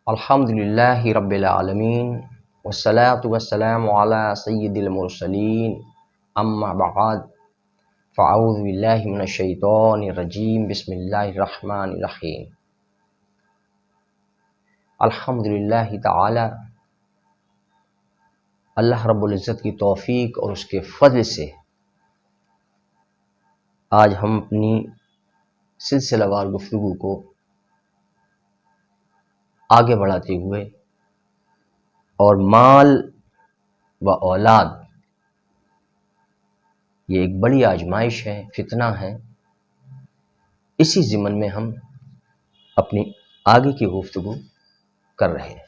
الحمدللہ رب العالمین والصلاة والسلام علی سید المرسلین اما بعد فاعوذ باللہ من الشیطان الرجیم بسم اللہ الرحمن الرحیم الحمدللہ تعالی اللہ رب العزت کی توفیق اور اس کے فضل سے آج ہم اپنی سلسلہ وار گفتگو کو آگے بڑھاتے ہوئے اور مال و اولاد یہ ایک بڑی آزمائش ہے، فتنہ ہے، اسی ضمن میں ہم اپنی آگے کی گفتگو کر رہے ہیں۔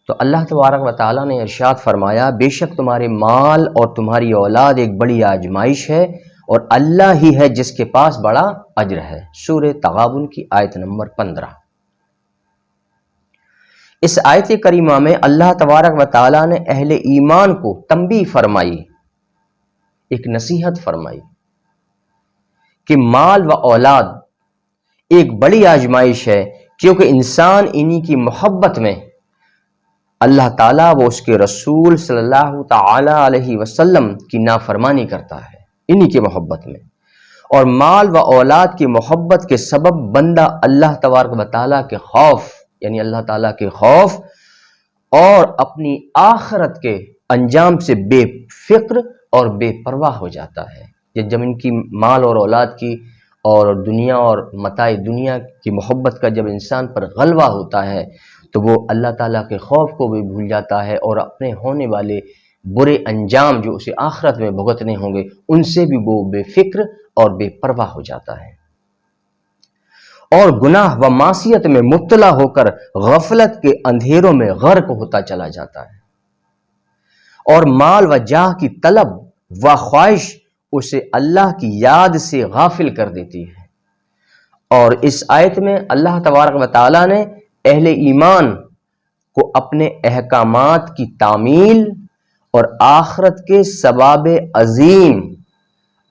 تو اللہ تبارک و تعالیٰ نے ارشاد فرمایا، بے شک تمہارے مال اور تمہاری اولاد ایک بڑی آزمائش ہے اور اللہ ہی ہے جس کے پاس بڑا اجر ہے۔ سورہ تغابن کی آیت نمبر 15۔ اس آیت کریمہ میں اللہ تبارک و تعالیٰ نے اہل ایمان کو تنبیہ فرمائی، ایک نصیحت فرمائی کہ مال و اولاد ایک بڑی آزمائش ہے، کیونکہ انسان انہی کی محبت میں اللہ تعالیٰ و اس کے رسول صلی اللہ تعالی علیہ وسلم کی نافرمانی کرتا ہے، انہی کی محبت میں، اور مال و اولاد کی محبت کے سبب بندہ اللہ تبارک و تعالیٰ کے خوف، یعنی اللہ تعالیٰ کے خوف اور اپنی آخرت کے انجام سے بے فکر اور بے پرواہ ہو جاتا ہے۔ جب ان کی مال اور اولاد کی اور دنیا اور متاع دنیا کی محبت کا جب انسان پر غلبہ ہوتا ہے تو وہ اللہ تعالیٰ کے خوف کو بھی بھول جاتا ہے اور اپنے ہونے والے برے انجام جو اسے آخرت میں بھگتنے ہوں گے ان سے بھی وہ بے فکر اور بے پرواہ ہو جاتا ہے، اور گناہ و معصیت میں مبتلا ہو کر غفلت کے اندھیروں میں غرق ہوتا چلا جاتا ہے، اور مال و جاہ کی طلب و خواہش اسے اللہ کی یاد سے غافل کر دیتی ہے۔ اور اس آیت میں اللہ تبارک و تعالیٰ نے اہل ایمان کو اپنے احکامات کی تعمیل اور آخرت کے ثواب عظیم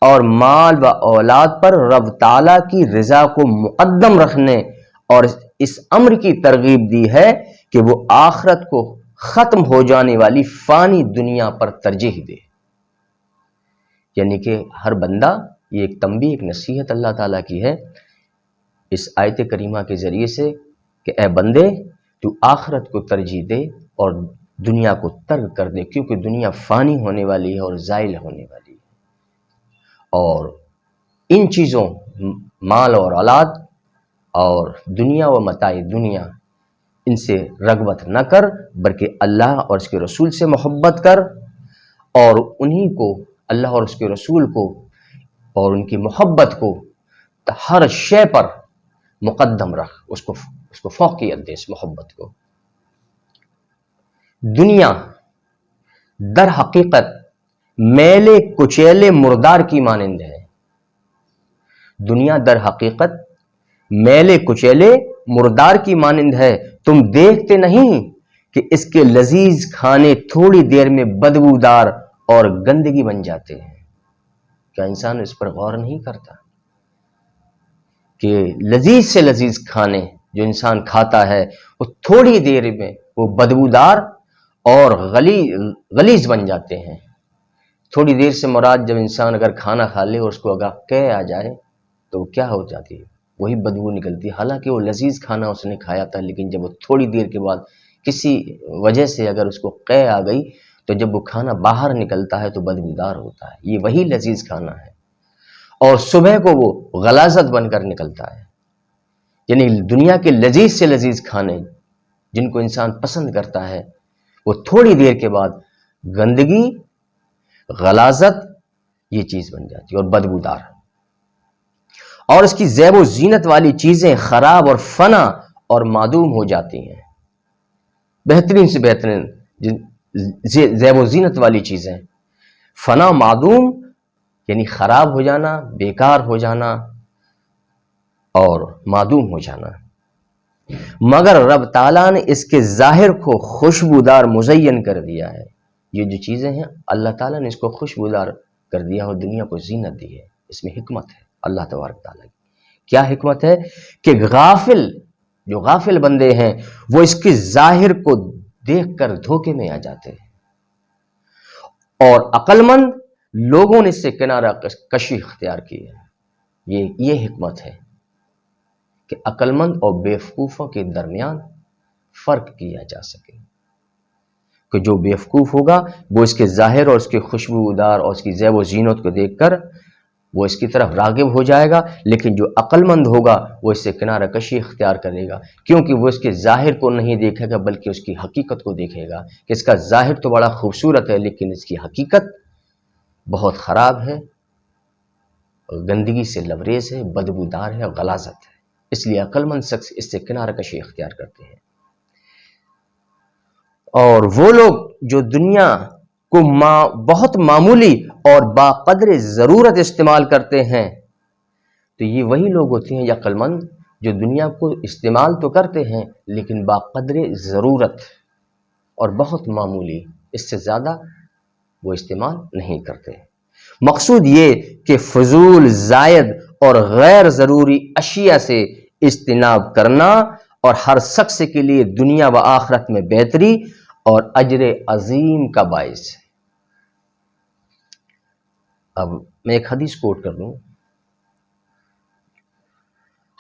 اور مال و اولاد پر رب تعالیٰ کی رضا کو مقدم رکھنے اور اس امر کی ترغیب دی ہے کہ وہ آخرت کو ختم ہو جانے والی فانی دنیا پر ترجیح دے۔ یعنی کہ ہر بندہ، یہ ایک تنبیہ، ایک نصیحت اللہ تعالیٰ کی ہے اس آیت کریمہ کے ذریعے سے کہ اے بندے تو آخرت کو ترجیح دے اور دنیا کو ترک کر دے، کیونکہ دنیا فانی ہونے والی ہے اور زائل ہونے والی ہے، اور ان چیزوں مال اور اولاد اور دنیا و متاع دنیا ان سے رغبت نہ کر، بلکہ اللہ اور اس کے رسول سے محبت کر، اور انہی کو، اللہ اور اس کے رسول کو اور ان کی محبت کو ہر شے پر مقدم رکھ، اس کو فوقیت دے، اس محبت کو۔ دنیا در حقیقت میلے کچیلے مردار کی مانند ہے۔ دنیا در حقیقت میلے کچیلے مردار کی مانند ہے، تم دیکھتے نہیں کہ اس کے لذیذ کھانے تھوڑی دیر میں بدبودار اور گندگی بن جاتے ہیں۔ کیا انسان اس پر غور نہیں کرتا کہ لذیذ سے لذیذ کھانے جو انسان کھاتا ہے وہ تھوڑی دیر میں وہ بدبودار اور غلیظ بن جاتے ہیں۔ تھوڑی دیر سے مراد جب انسان اگر کھانا کھا لے اور اس کو اگر قے آ جائے تو وہ کیا ہو جاتی ہے، وہی بدبو نکلتی ہے، حالانکہ وہ لذیذ کھانا اس نے کھایا تھا، لیکن جب وہ تھوڑی دیر کے بعد کسی وجہ سے اگر اس کو قے آ گئی تو جب وہ کھانا باہر نکلتا ہے تو بدبودار ہوتا ہے۔ یہ وہی لذیذ کھانا ہے، اور صبح کو وہ غلاظت بن کر نکلتا ہے۔ یعنی دنیا کے لذیذ سے لذیذ کھانے جن کو انسان پسند کرتا ہے وہ تھوڑی دیر کے بعد گندگی، غلاظت یہ چیز بن جاتی ہے اور بدبودار، اور اس کی زیب و زینت والی چیزیں خراب اور فنا اور معدوم ہو جاتی ہیں۔ بہترین سے بہترین زیب و زینت والی چیزیں فنا، معدوم یعنی خراب ہو جانا، بیکار ہو جانا اور معدوم ہو جانا، مگر رب تعالیٰ نے اس کے ظاہر کو خوشبودار مزین کر دیا ہے۔ یہ جو چیزیں ہیں اللہ تعالیٰ نے اس کو خوشبودار کر دیا اور دنیا کو زینت دی ہے، اس میں حکمت ہے اللہ تبارک تعالیٰ کی۔ کیا حکمت ہے کہ غافل جو غافل بندے ہیں وہ اس کے ظاہر کو دیکھ کر دھوکے میں آ جاتے ہیں، اور عقل مند لوگوں نے اس سے کنارہ کشی اختیار کی ہے۔ یہ حکمت ہے کہ عقل مند اور بیوقوفوں کے درمیان فرق کیا جا سکے، کہ جو بیوقوف ہوگا وہ اس کے ظاہر اور اس کے خوشبودار اور اس کی زیب و زینت کو دیکھ کر وہ اس کی طرف راغب ہو جائے گا، لیکن جو عقل مند ہوگا وہ اس سے کنارہ کشی اختیار کرے گا، کیونکہ وہ اس کے ظاہر کو نہیں دیکھے گا بلکہ اس کی حقیقت کو دیکھے گا کہ اس کا ظاہر تو بڑا خوبصورت ہے لیکن اس کی حقیقت بہت خراب ہے، گندگی سے لبریز ہے، بدبودار ہے، غلاظت ہے۔ اس لیے عقل مند شخص اس سے کنارہ کشی اختیار کرتے ہیں۔ اور وہ لوگ جو دنیا کو بہت معمولی اور باقدر ضرورت استعمال کرتے ہیں، تو یہ وہی لوگ ہوتے ہیں یا عقل مند جو دنیا کو استعمال تو کرتے ہیں لیکن باقدر ضرورت اور بہت معمولی، اس سے زیادہ وہ استعمال نہیں کرتے۔ مقصود یہ کہ فضول، زائد اور غیر ضروری اشیاء سے اجتناب کرنا اور ہر شخص کے لیے دنیا و آخرت میں بہتری اور اجر عظیم کا باعث ہے۔ اب میں ایک حدیث کوٹ کر دوں،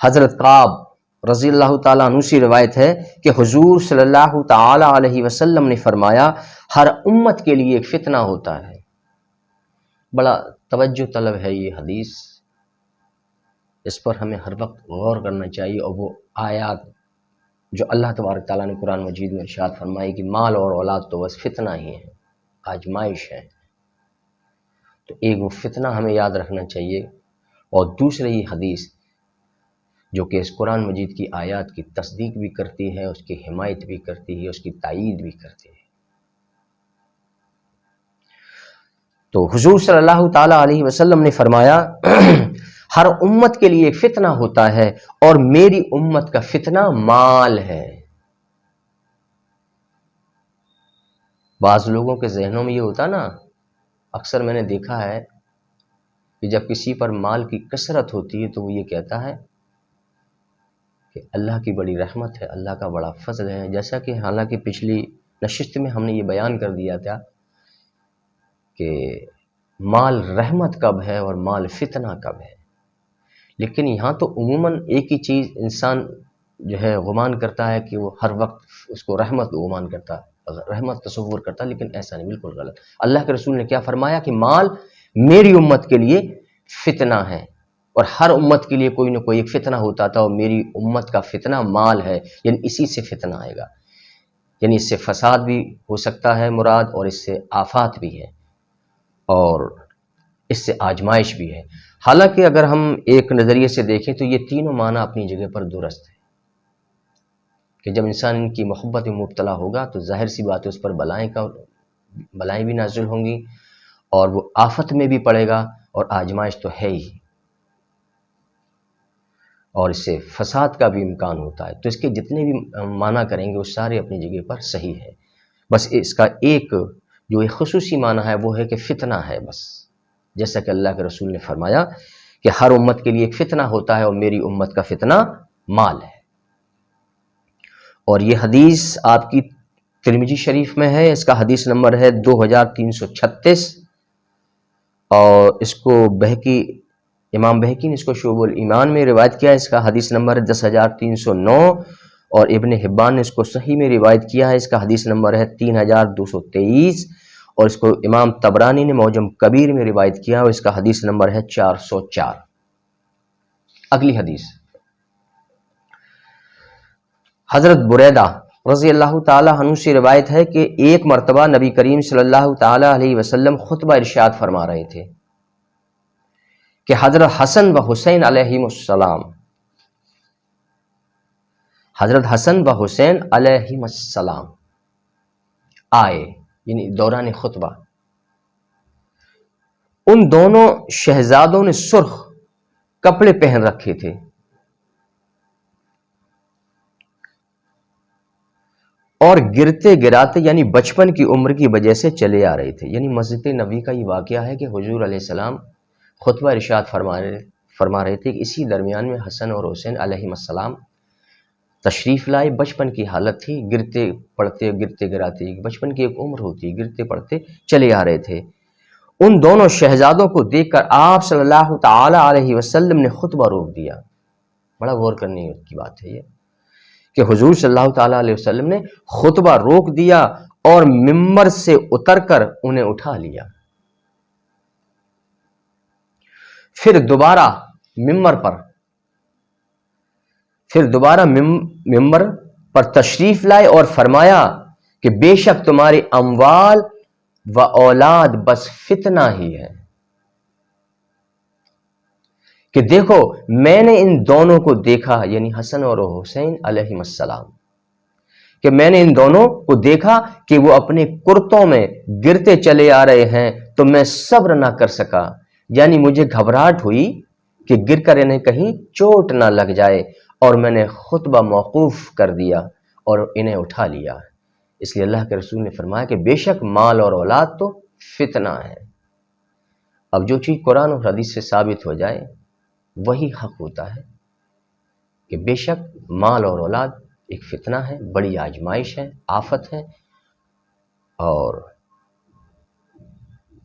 حضرت کعب رضی اللہ تعالیٰ عنہ سے روایت ہے کہ حضور صلی اللہ تعالیٰ علیہ وسلم نے فرمایا، ہر امت کے لیے ایک فتنہ ہوتا ہے۔ بڑا توجہ طلب ہے یہ حدیث، اس پر ہمیں ہر وقت غور کرنا چاہیے، اور وہ آیات جو اللہ تبارک تعالیٰ نے قرآن مجید میں ارشاد فرمائی کہ مال اور اولاد تو بس فتنہ ہی ہے، آزمائش ہے، تو ایک وہ فتنہ ہمیں یاد رکھنا چاہیے، اور دوسرے یہ حدیث جو کہ اس قرآن مجید کی آیات کی تصدیق بھی کرتی ہے، اس کی حمایت بھی کرتی ہے، اس کی تائید بھی کرتی ہے۔ تو حضور صلی اللہ تعالیٰ علیہ وسلم نے فرمایا، ہر امت کے لیے ایک فتنہ ہوتا ہے اور میری امت کا فتنہ مال ہے۔ بعض لوگوں کے ذہنوں میں یہ ہوتا نا، اکثر میں نے دیکھا ہے کہ جب کسی پر مال کی کثرت ہوتی ہے تو وہ یہ کہتا ہے کہ اللہ کی بڑی رحمت ہے، اللہ کا بڑا فضل ہے، جیسا کہ حالانکہ پچھلی نشست میں ہم نے یہ بیان کر دیا تھا کہ مال رحمت کب ہے اور مال فتنہ کب ہے، لیکن یہاں تو عموماً ایک ہی چیز انسان جو ہے گمان کرتا ہے کہ وہ ہر وقت اس کو رحمت گمان کرتا ہے، رحمت تصور کرتا ہے، لیکن ایسا نہیں، بالکل غلط۔ اللہ کے رسول نے کیا فرمایا کہ مال میری امت کے لیے فتنہ ہے، اور ہر امت کے لیے کوئی نہ کوئی ایک فتنہ ہوتا تھا، اور میری امت کا فتنہ مال ہے، یعنی اسی سے فتنہ آئے گا، یعنی اس سے فساد بھی ہو سکتا ہے مراد، اور اس سے آفات بھی ہے، اور اس سے آزمائش بھی ہے۔ حالانکہ اگر ہم ایک نظریے سے دیکھیں تو یہ تینوں معنی اپنی جگہ پر درست ہے، کہ جب انسان ان کی محبت میں مبتلا ہوگا تو ظاہر سی بات ہے اس پر بلائیں بھی نازل ہوں گی، اور وہ آفت میں بھی پڑے گا، اور آزمائش تو ہے ہی، اور اس سے فساد کا بھی امکان ہوتا ہے۔ تو اس کے جتنے بھی معنی کریں گے وہ سارے اپنی جگہ پر صحیح ہے، بس اس کا ایک جو ایک خصوصی معنی ہے وہ ہے کہ فتنہ ہے، بس جیسا کہ اللہ کے رسول نے فرمایا کہ ہر امت کے لیے ایک فتنہ ہوتا ہے اور میری امت کا فتنہ مال ہے۔ اور یہ حدیث آپ کی ترمذی شریف میں ہے، اس کا حدیث نمبر ہے 2336، اور اس کو امام بہقی نے اس کو شعب الایمان میں روایت کیا ہے، اس کا حدیث نمبر ہے 10309، اور ابن حبان نے اس کو صحیح میں روایت کیا ہے، اس کا حدیث نمبر ہے 3223، اور اس کو امام طبرانی نے معجم کبیر میں روایت کیا، اور اس کا حدیث نمبر ہے 404۔ اگلی حدیث حضرت بریدہ رضی اللہ تعالی عنہ سے روایت ہے کہ ایک مرتبہ نبی کریم صلی اللہ تعالی علیہ وسلم خطبہ ارشاد فرما رہے تھے کہ حضرت حسن و حسین علیہم السلام، حضرت حسن و حسین علیہم السلام آئے، یعنی دوران خطبہ ان دونوں شہزادوں نے سرخ کپڑے پہن رکھے تھے، اور گرتے گراتے یعنی بچپن کی عمر کی وجہ سے چلے آ رہے تھے۔ یعنی مسجد نبوی کا یہ واقعہ ہے کہ حضور علیہ السلام خطبہ ارشاد فرما رہے تھے کہ اسی درمیان میں حسن اور حسین علیہم السلام تشریف لائے، بچپن کی حالت تھی، گرتے پڑتے گرتے گراتے، بچپن کی ایک عمر ہوتی ہے، گرتے پڑتے چلے آ رہے تھے۔ ان دونوں شہزادوں کو دیکھ کر آپ صلی اللہ تعالی علیہ وسلم نے خطبہ روک دیا۔ بڑا غور کرنے کی بات ہے یہ کہ حضور صلی اللہ تعالی علیہ وسلم نے خطبہ روک دیا اور ممبر سے اتر کر انہیں اٹھا لیا۔ پھر دوبارہ ممبر پر تشریف لائے اور فرمایا کہ بے شک تمہاری اموال و اولاد بس فتنہ ہی ہے، کہ دیکھو میں نے ان دونوں کو دیکھا، یعنی حسن اور حسین علیہ السلام، کہ میں نے ان دونوں کو دیکھا کہ وہ اپنے کرتوں میں گرتے چلے آ رہے ہیں تو میں صبر نہ کر سکا، یعنی مجھے گھبراہٹ ہوئی کہ گر کر انہیں کہیں چوٹ نہ لگ جائے، اور میں نے خطبہ موقوف کر دیا اور انہیں اٹھا لیا۔ اس لیے اللہ کے رسول نے فرمایا کہ بے شک مال اور اولاد تو فتنہ ہے۔ اب جو چیز قرآن اور حدیث سے ثابت ہو جائے وہی حق ہوتا ہے کہ بے شک مال اور اولاد ایک فتنہ ہے، بڑی آزمائش ہے، آفت ہے اور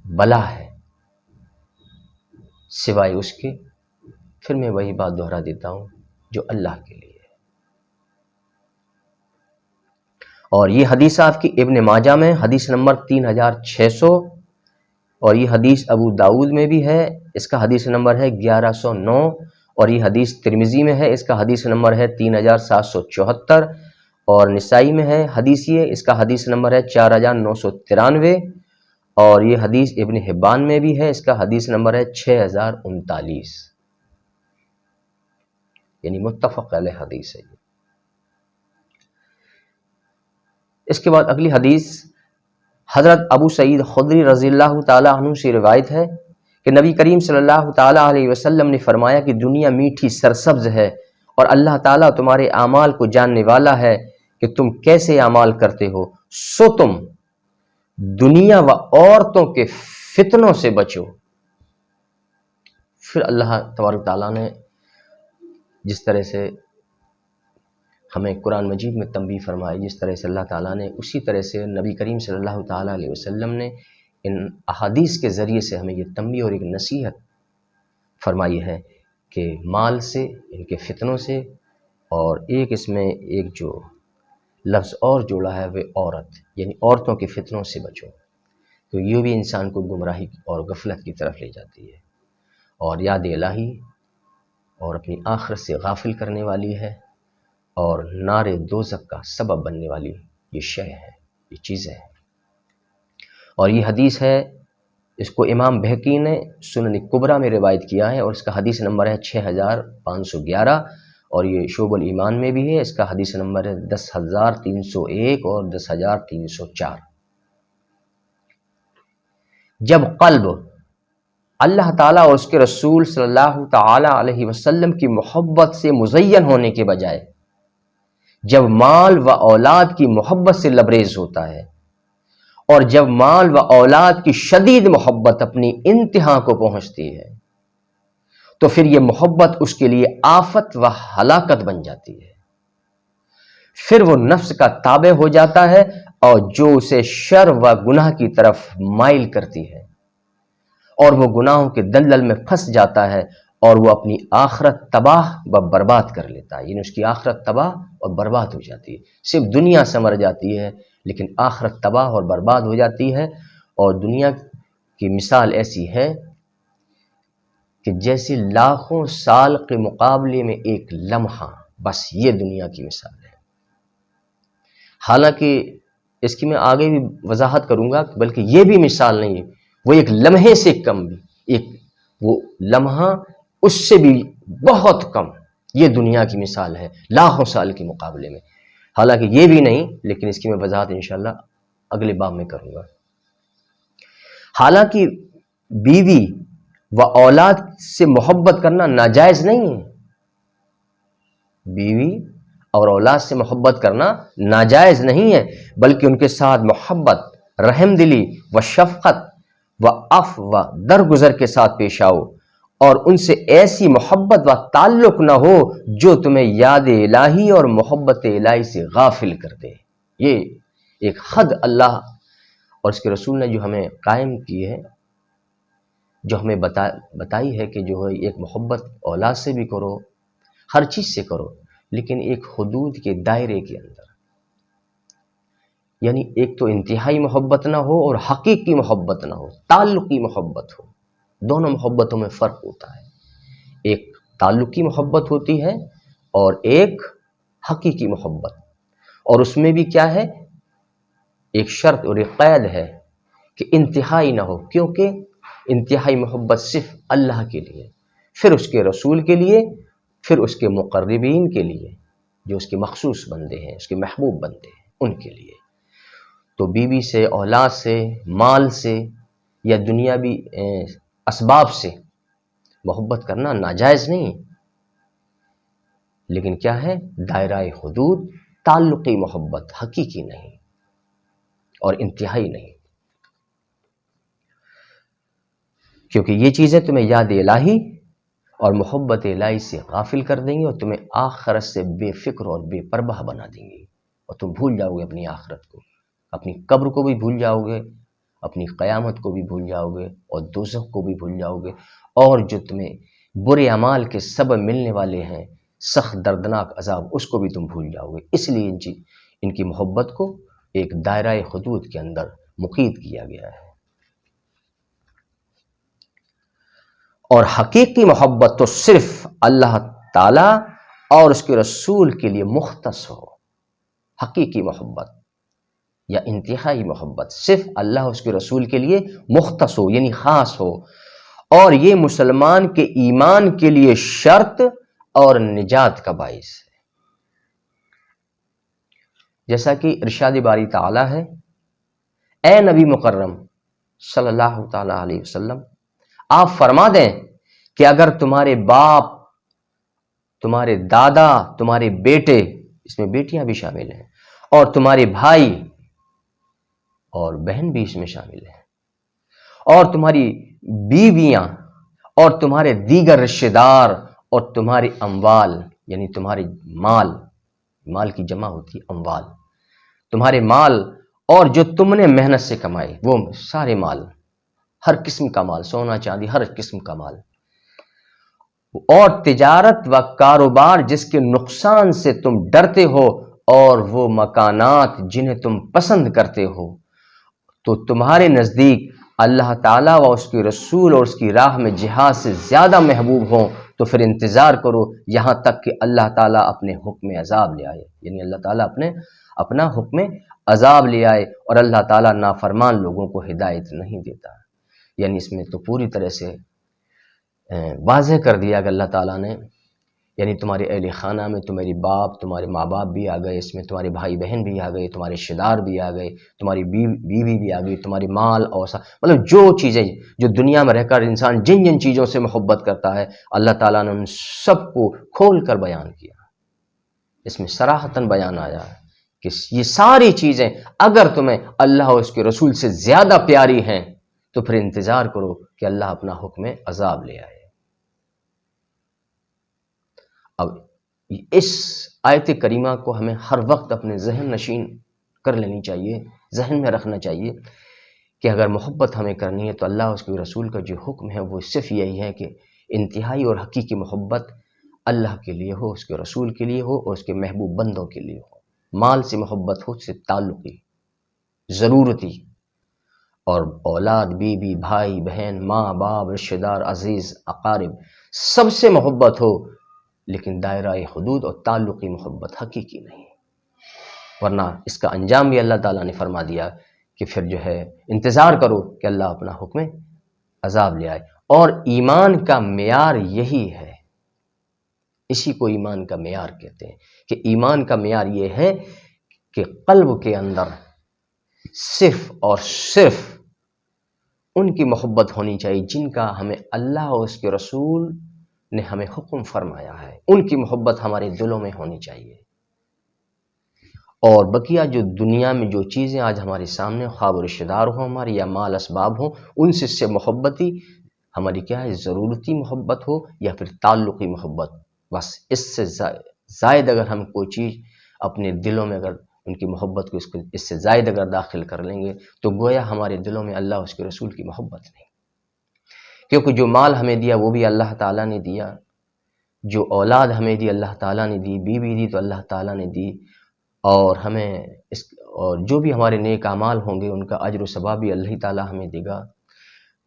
بلا ہے، سوائے اس کے پھر میں وہی بات دہرا دیتا ہوں جو اللہ کے لیے ہے۔ اور یہ حدیث آپ کی ابن ماجہ میں حدیث نمبر 3600، اور یہ حدیث ابو داؤد میں بھی ہے، اس کا حدیث نمبر ہے 1109، اور یہ حدیث ترمذی میں ہے، اس کا حدیث نمبر ہے 3774، اور نسائی میں ہے حدیث یہ، اس کا حدیث نمبر ہے 4993، اور یہ حدیث ابن حبان میں بھی ہے، اس کا حدیث نمبر ہے 6039، یعنی متفق علیہ حدیث ہے۔ اس کے بعد اگلی حدیث حضرت ابو سعید خدری رضی اللہ تعالی عنہ سے روایت ہے کہ نبی کریم صلی اللہ تعالی علیہ وسلم نے فرمایا کہ دنیا میٹھی سرسبز ہے اور اللہ تعالیٰ تمہارے اعمال کو جاننے والا ہے کہ تم کیسے اعمال کرتے ہو، سو تم دنیا و عورتوں کے فتنوں سے بچو۔ پھر اللہ تبارک تعالیٰ نے جس طرح سے ہمیں قرآن مجید میں تنبیہ فرمائی، جس طرح سے اللہ تعالیٰ نے اسی طرح سے نبی کریم صلی اللہ تعالیٰ علیہ وسلم نے ان احادیث کے ذریعے سے ہمیں یہ تنبیہ اور ایک نصیحت فرمائی ہے کہ مال سے، ان کے فتنوں سے، اور ایک اس میں ایک جو لفظ اور جوڑا ہے وہ عورت، یعنی عورتوں کے فتنوں سے بچو، تو یہ بھی انسان کو گمراہی اور غفلت کی طرف لے جاتی ہے اور یاد الہی اور اپنی آخرت سے غافل کرنے والی ہے اور نار دوزخ کا سبب بننے والی یہ شے ہے، یہ چیزیں ہیں۔ اور یہ حدیث ہے، اس کو امام بہقی نے سنن کبریٰ میں روایت کیا ہے، اور اس کا حدیث نمبر ہے 6511، اور یہ شعب الایمان میں بھی ہے، اس کا حدیث نمبر ہے 10301 اور 10304۔ جب قلب اللہ تعالیٰ اور اس کے رسول صلی اللہ تعالی علیہ وسلم کی محبت سے مزین ہونے کے بجائے جب مال و اولاد کی محبت سے لبریز ہوتا ہے، اور جب مال و اولاد کی شدید محبت اپنی انتہا کو پہنچتی ہے، تو پھر یہ محبت اس کے لیے آفت و ہلاکت بن جاتی ہے۔ پھر وہ نفس کا تابع ہو جاتا ہے اور جو اسے شر و گناہ کی طرف مائل کرتی ہے، اور وہ گناہوں کے دلدل میں پھنس جاتا ہے اور وہ اپنی آخرت تباہ و برباد کر لیتا ہے، یعنی اس کی آخرت تباہ اور برباد ہو جاتی ہے۔ صرف دنیا سنور جاتی ہے لیکن آخرت تباہ اور برباد ہو جاتی ہے۔ اور دنیا کی مثال ایسی ہے کہ جیسے لاکھوں سال کے مقابلے میں ایک لمحہ، بس یہ دنیا کی مثال ہے۔ حالانکہ اس کی میں آگے بھی وضاحت کروں گا، بلکہ یہ بھی مثال نہیں ہے، وہ ایک لمحے سے کم بھی، ایک وہ لمحہ اس سے بھی بہت کم، یہ دنیا کی مثال ہے لاکھوں سال کے مقابلے میں۔ حالانکہ یہ بھی نہیں، لیکن اس کی میں وضاحت انشاءاللہ اگلے باب میں کروں گا۔ حالانکہ بیوی و اولاد سے محبت کرنا ناجائز نہیں ہے، بیوی اور اولاد سے محبت کرنا ناجائز نہیں ہے، بلکہ ان کے ساتھ محبت، رحم دلی و شفقت و عفو و درگزر کے ساتھ پیش آؤ، اور ان سے ایسی محبت و تعلق نہ ہو جو تمہیں یاد الہی اور محبت الہی سے غافل کر دے۔ یہ ایک حد اللہ اور اس کے رسول نے جو ہمیں قائم کی ہے، جو ہمیں بتائی ہے کہ جو ہے ایک محبت اولاد سے بھی کرو، ہر چیز سے کرو، لیکن ایک حدود کے دائرے کے اندر۔ یعنی ایک تو انتہائی محبت نہ ہو اور حقیقی محبت نہ ہو، تعلقی محبت ہو۔ دونوں محبتوں میں فرق ہوتا ہے، ایک تعلقی محبت ہوتی ہے اور ایک حقیقی محبت، اور اس میں بھی کیا ہے، ایک شرط اور ایک قید ہے کہ انتہائی نہ ہو، کیونکہ انتہائی محبت صرف اللہ کے لیے، پھر اس کے رسول کے لیے، پھر اس کے مقربین کے لیے، جو اس کے مخصوص بندے ہیں، اس کے محبوب بندے ہیں، ان کے لیے۔ تو بیوی سے، اولاد سے، مال سے یا دنیاوی اسباب سے محبت کرنا ناجائز نہیں، لیکن کیا ہے، دائرہ حدود، تعلقی محبت، حقیقی نہیں اور انتہائی نہیں، کیونکہ یہ چیزیں تمہیں یاد الہی اور محبت الہی سے غافل کر دیں گی اور تمہیں آخرت سے بے فکر اور بے پرواہ بنا دیں گی، اور تم بھول جاؤ گے اپنی آخرت کو، اپنی قبر کو بھی بھول جاؤ گے، اپنی قیامت کو بھی بھول جاؤ گے، اور دوزخ کو بھی بھول جاؤ گے، اور جو تمہیں برے اعمال کے سبب ملنے والے ہیں، سخت دردناک عذاب، اس کو بھی تم بھول جاؤ گے۔ اس لیے ان کی محبت کو ایک دائرہ حدود کے اندر مقید کیا گیا ہے۔ اور حقیقی محبت تو صرف اللہ تعالی اور اس کے رسول کے لیے مختص ہو۔ حقیقی محبت یا انتہائی محبت صرف اللہ اس کے رسول کے لیے مختص ہو، یعنی خاص ہو، اور یہ مسلمان کے ایمان کے لیے شرط اور نجات کا باعث ہے۔ جیسا کہ ارشاد باری تعالی ہے، اے نبی مکرم صلی اللہ تعالی علیہ وسلم، آپ فرما دیں کہ اگر تمہارے باپ، تمہارے دادا، تمہارے بیٹے، اس میں بیٹیاں بھی شامل ہیں، اور تمہارے بھائی اور بہن بھی اس میں شامل ہیں، اور تمہاری بیویاں اور تمہارے دیگر رشتہ دار اور تمہارے اموال، یعنی تمہارے مال کی جمع ہوتی ہے اموال، تمہارے مال اور جو تم نے محنت سے کمائے، وہ سارے مال، ہر قسم کا مال، سونا چاندی، ہر قسم کا مال، اور تجارت و کاروبار جس کے نقصان سے تم ڈرتے ہو، اور وہ مکانات جنہیں تم پسند کرتے ہو، تو تمہارے نزدیک اللہ تعالیٰ و اس کے رسول اور اس کی راہ میں جہاد سے زیادہ محبوب ہوں، تو پھر انتظار کرو یہاں تک کہ اللہ تعالیٰ اپنے حکم عذاب لے آئے، یعنی اللہ تعالیٰ اپنا حکم عذاب لے آئے، اور اللہ تعالیٰ نافرمان لوگوں کو ہدایت نہیں دیتا۔ یعنی اس میں تو پوری طرح سے واضح کر دیا کہ اللہ تعالیٰ نے، یعنی تمہارے اہل خانہ میں تمہاری باپ، تمہارے ماں باپ بھی آ گئے، اس میں تمہارے بھائی بہن بھی آ گئے، تمہارے رشتہ دار بھی آ گئے، تمہاری بیوی بھی آ گئی، تمہاری مال اور مطلب جو چیزیں جو دنیا میں رہ کر انسان جن جن چیزوں سے محبت کرتا ہے، اللہ تعالیٰ نے ان سب کو کھول کر بیان کیا۔ اس میں صراحتاً بیان آیا کہ یہ ساری چیزیں اگر تمہیں اللہ اور اس کے رسول سے زیادہ پیاری ہیں، تو پھر انتظار کرو کہ اللہ اپنا حکم عذاب لے آئے۔ اب اس آیت کریمہ کو ہمیں ہر وقت اپنے ذہن نشین کر لینی چاہیے، ذہن میں رکھنا چاہیے کہ اگر محبت ہمیں کرنی ہے تو اللہ اور اس کے رسول کا جو حکم ہے وہ صرف یہی ہے کہ انتہائی اور حقیقی محبت اللہ کے لیے ہو، اس کے رسول کے لیے ہو، اور اس کے محبوب بندوں کے لیے ہو۔ مال سے محبت ہو، سے تعلقی، ضرورتی، اور اولاد، بیوی، بھائی بہن، ماں باپ، رشتہ دار، عزیز، اقارب، سب سے محبت ہو، لیکن دائرہ حدود اور تعلقی محبت حقیقی نہیں، ورنہ اس کا انجام بھی اللہ تعالیٰ نے فرما دیا کہ پھر جو ہے انتظار کرو کہ اللہ اپنا حکم عذاب لے آئے۔ اور ایمان کا معیار یہی ہے، اسی کو ایمان کا معیار کہتے ہیں، کہ ایمان کا معیار یہ ہے کہ قلب کے اندر صرف اور صرف ان کی محبت ہونی چاہیے جن کا ہمیں اللہ اور اس کے رسول نے ہمیں حکم فرمایا ہے، ان کی محبت ہمارے دلوں میں ہونی چاہیے۔ اور بقیہ جو دنیا میں جو چیزیں آج ہمارے سامنے، خواہ وہ رشتہ دار ہوں ہمارے یا مال اسباب ہوں، ان سے محبت ہی ہماری کیا ہے، ضرورتی محبت ہو یا پھر تعلقی محبت، بس اس سے زائد اگر ہم کوئی چیز اپنے دلوں میں، اگر ان کی محبت کو اس سے زائد اگر داخل کر لیں گے تو گویا ہمارے دلوں میں اللہ اس کے رسول کی محبت نہیں، کیونکہ جو مال ہمیں دیا وہ بھی اللہ تعالیٰ نے دیا، جو اولاد ہمیں دی اللہ تعالیٰ نے دی، بیوی دی تو اللہ تعالیٰ نے دی، اور اور جو بھی ہمارے نیک اعمال ہوں گے ان کا اجر و ثواب بھی اللہ تعالیٰ ہمیں دے گا،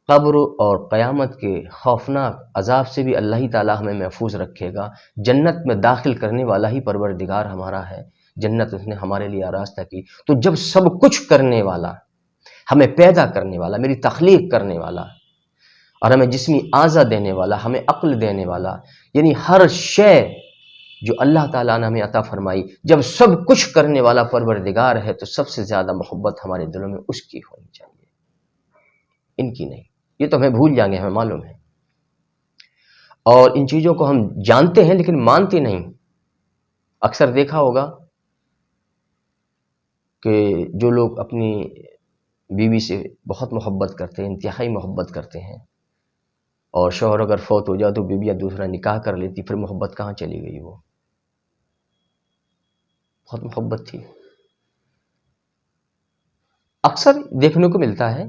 قبر اور قیامت کے خوفناک عذاب سے بھی اللہ تعالیٰ ہمیں محفوظ رکھے گا، جنت میں داخل کرنے والا ہی پروردگار ہمارا ہے، جنت اس نے ہمارے لیے آراستہ کی۔ تو جب سب کچھ کرنے والا، ہمیں پیدا کرنے والا، میری تخلیق کرنے والا، اور ہمیں جسمی اعضا دینے والا، ہمیں عقل دینے والا، یعنی ہر شے جو اللہ تعالیٰ نے ہمیں عطا فرمائی، جب سب کچھ کرنے والا پروردگار ہے تو سب سے زیادہ محبت ہمارے دلوں میں اس کی ہونی چاہیے، ان کی نہیں۔ یہ تو ہمیں بھول جائیں گے، ہمیں معلوم ہے، اور ان چیزوں کو ہم جانتے ہیں لیکن مانتے نہیں۔ اکثر دیکھا ہوگا کہ جو لوگ اپنی بیوی سے بہت محبت کرتے ہیں، انتہائی محبت کرتے ہیں، اور شوہر اگر فوت ہو جائے تو بیویاں دوسرا نکاح کر لیتی، پھر محبت کہاں چلی گئی؟ وہ بہت محبت تھی۔ اکثر دیکھنے کو ملتا ہے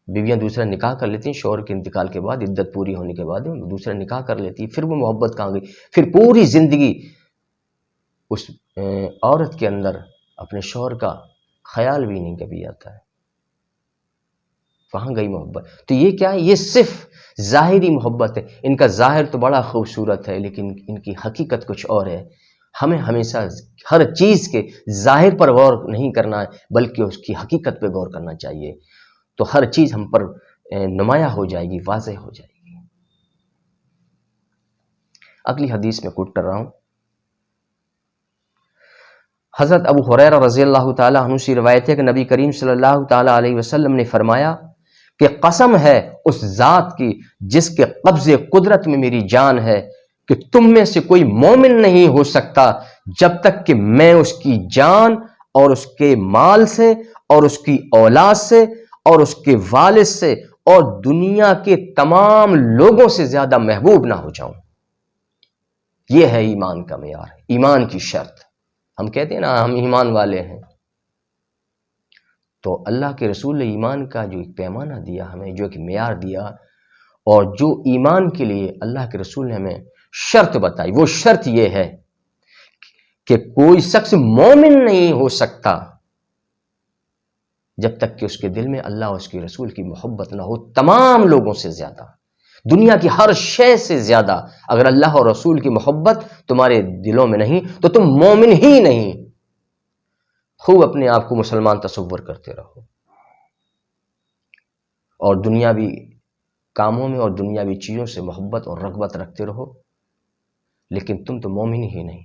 بیویاں دوسرا نکاح کر لیتی ہیں، شوہر کے انتقال کے بعد، عدت پوری ہونے کے بعد دوسرا نکاح کر لیتی، پھر وہ محبت کہاں گئی؟ پھر پوری زندگی اس عورت کے اندر اپنے شوہر کا خیال بھی نہیں کبھی آتا ہے، وہاں گئی محبت۔ تو یہ کیا ہے؟ یہ صرف ظاہری محبت ہے، ان کا ظاہر تو بڑا خوبصورت ہے لیکن ان کی حقیقت کچھ اور ہے۔ ہمیں ہمیشہ ہر چیز کے ظاہر پر غور نہیں کرنا ہے بلکہ اس کی حقیقت پہ غور کرنا چاہیے، تو ہر چیز ہم پر نمایاں ہو جائے گی، واضح ہو جائے گی۔ اگلی حدیث میں کوٹ کر رہا ہوں، حضرت ابو ہریرہ رضی اللہ تعالی عنہ سے روایت ہے کہ نبی کریم صلی اللہ تعالی علیہ وسلم نے فرمایا کہ قسم ہے اس ذات کی جس کے قبض قدرت میں میری جان ہے کہ تم میں سے کوئی مومن نہیں ہو سکتا جب تک کہ میں اس کی جان اور اس کے مال سے اور اس کی اولاد سے اور اس کے والد سے اور دنیا کے تمام لوگوں سے زیادہ محبوب نہ ہو جاؤں۔ یہ ہے ایمان کا معیار، ایمان کی شرط۔ ہم کہتے ہیں نا ہم ایمان والے ہیں، تو اللہ کے رسول نے ایمان کا جو ایک پیمانہ دیا ہمیں، جو ایک معیار دیا، اور جو ایمان کے لیے اللہ کے رسول نے ہمیں شرط بتائی، وہ شرط یہ ہے کہ کوئی شخص مومن نہیں ہو سکتا جب تک کہ اس کے دل میں اللہ اور اس کے رسول کی محبت نہ ہو، تمام لوگوں سے زیادہ، دنیا کی ہر شے سے زیادہ۔ اگر اللہ اور رسول کی محبت تمہارے دلوں میں نہیں تو تم مومن ہی نہیں۔ خوب اپنے آپ کو مسلمان تصور کرتے رہو، اور دنیاوی کاموں میں اور دنیاوی چیزوں سے محبت اور رغبت رکھتے رہو، لیکن تم تو مومن ہی نہیں۔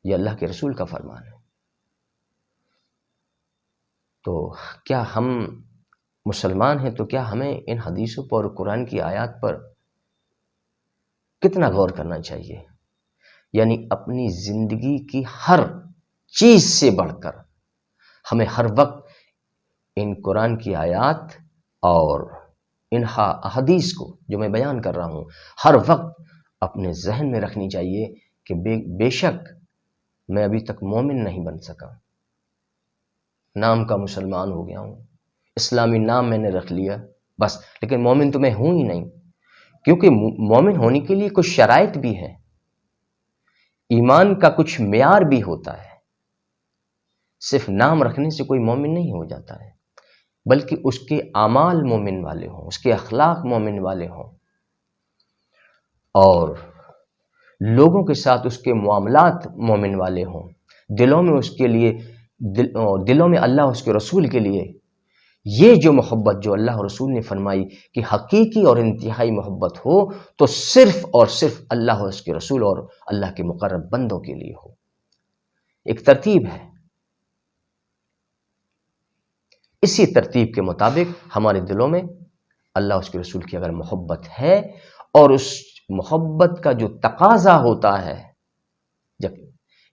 یہ اللہ کے رسول کا فرمان ہے۔ تو کیا ہم مسلمان ہیں تو کیا ہمیں ان حدیثوں پر اور قرآن کی آیات پر کتنا غور کرنا چاہیے؟ یعنی اپنی زندگی کی ہر چیز سے بڑھ کر ہمیں ہر وقت ان قرآن کی آیات اور ان احادیث کو جو میں بیان کر رہا ہوں ہر وقت اپنے ذہن میں رکھنی چاہیے کہ بے شک میں ابھی تک مومن نہیں بن سکا، نام کا مسلمان ہو گیا ہوں، اسلامی نام میں نے رکھ لیا بس، لیکن مومن تو میں ہوں ہی نہیں، کیونکہ مومن ہونے کے لیے کچھ شرائط بھی ہیں، ایمان کا کچھ معیار بھی ہوتا ہے۔ صرف نام رکھنے سے کوئی مومن نہیں ہو جاتا ہے، بلکہ اس کے اعمال مومن والے ہوں، اس کے اخلاق مومن والے ہوں، اور لوگوں کے ساتھ اس کے معاملات مومن والے ہوں، دلوں میں اس کے لیے دلوں میں اللہ اس کے رسول کے لیے یہ جو محبت جو اللہ رسول نے فرمائی کہ حقیقی اور انتہائی محبت ہو تو صرف اور صرف اللہ اور اس کے رسول اور اللہ کے مقرب بندوں کے لیے ہو۔ ایک ترتیب ہے، اسی ترتیب کے مطابق ہمارے دلوں میں اللہ اس کے رسول کی اگر محبت ہے، اور اس محبت کا جو تقاضا ہوتا ہے،